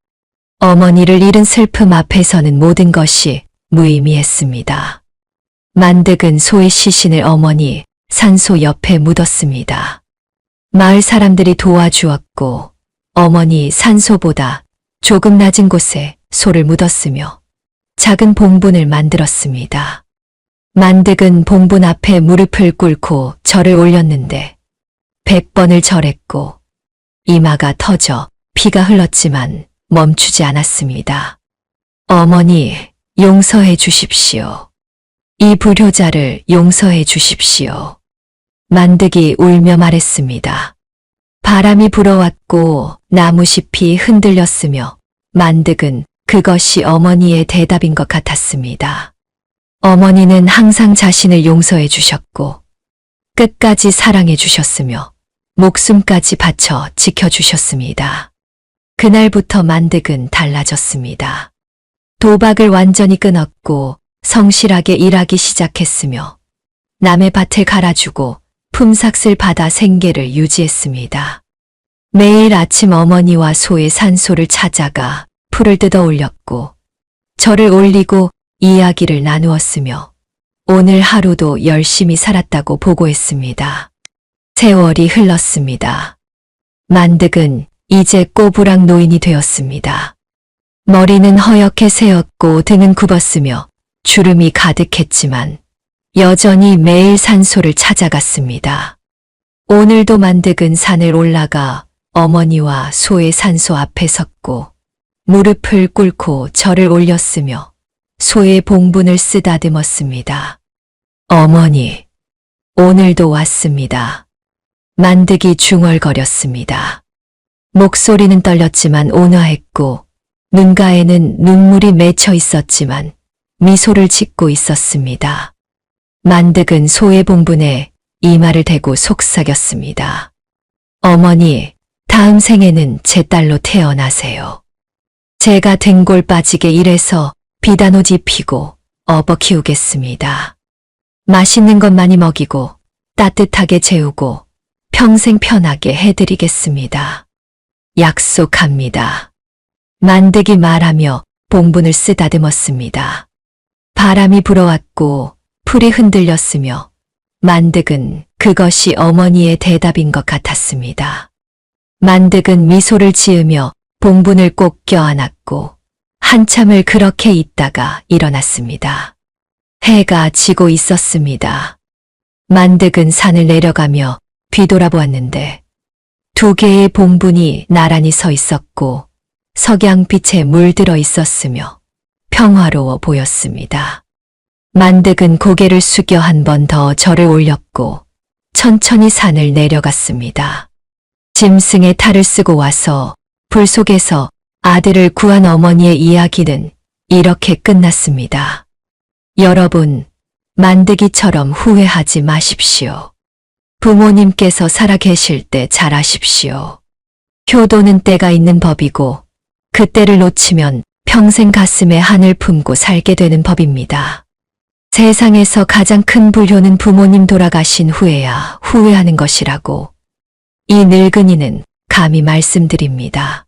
어머니를 잃은 슬픔 앞에서는 모든 것이 무의미했습니다. 만득은 소의 시신을 어머니 산소 옆에 묻었습니다. 마을 사람들이 도와주었고, 어머니 산소보다 조금 낮은 곳에 소를 묻었으며 작은 봉분을 만들었습니다. 만득은 봉분 앞에 무릎을 꿇고 절을 올렸는데 100번을 절했고 이마가 터져 피가 흘렀지만 멈추지 않았습니다. 어머니, 용서해 주십시오. 이 불효자를 용서해 주십시오. 만득이 울며 말했습니다. 바람이 불어왔고 나무잎이 흔들렸으며 만득은 그것이 어머니의 대답인 것 같았습니다. 어머니는 항상 자신을 용서해 주셨고 끝까지 사랑해 주셨으며 목숨까지 바쳐 지켜주셨습니다. 그날부터 만득은 달라졌습니다. 도박을 완전히 끊었고 성실하게 일하기 시작했으며 남의 밭을 갈아주고 품삯을 받아 생계를 유지했습니다. 매일 아침 어머니와 소의 산소를 찾아가 풀을 뜯어 올렸고 절을 올리고 이야기를 나누었으며 오늘 하루도 열심히 살았다고 보고했습니다. 세월이 흘렀습니다. 만득은 이제 꼬부랑 노인이 되었습니다. 머리는 허옇게 새었고 등은 굽었으며 주름이 가득했지만 여전히 매일 산소를 찾아갔습니다. 오늘도 만득은 산을 올라가 어머니와 소의 산소 앞에 섰고 무릎을 꿇고 절을 올렸으며 소의 봉분을 쓰다듬었습니다. 어머니, 오늘도 왔습니다. 만득이 중얼거렸습니다. 목소리는 떨렸지만 온화했고 눈가에는 눈물이 맺혀 있었지만 미소를 짓고 있었습니다. 만득은 소의 봉분에 이마를 대고 속삭였습니다. 어머니, 다음 생에는 제 딸로 태어나세요. 제가 등골 빠지게 일해서 비단옷 입히고 업어 키우겠습니다. 맛있는 것 많이 먹이고 따뜻하게 재우고 평생 편하게 해드리겠습니다. 약속합니다. 만득이 말하며 봉분을 쓰다듬었습니다. 바람이 불어왔고 풀이 흔들렸으며 만득은 그것이 어머니의 대답인 것 같았습니다. 만득은 미소를 지으며 봉분을 꼭 껴안았고 한참을 그렇게 있다가 일어났습니다. 해가 지고 있었습니다. 만득은 산을 내려가며 뒤돌아보았는데 2개의 봉분이 나란히 서 있었고 석양빛에 물들어 있었으며 평화로워 보였습니다. 만득은 고개를 숙여 한 번 더 절을 올렸고 천천히 산을 내려갔습니다. 짐승의 탈을 쓰고 와서 불 속에서 아들을 구한 어머니의 이야기는 이렇게 끝났습니다. 여러분, 만드기처럼 후회하지 마십시오. 부모님께서 살아 계실 때 잘하십시오. 효도는 때가 있는 법이고, 그 때를 놓치면 평생 가슴에 한을 품고 살게 되는 법입니다. 세상에서 가장 큰 불효는 부모님 돌아가신 후에야 후회하는 것이라고 이 늙은이는 감히 말씀드립니다.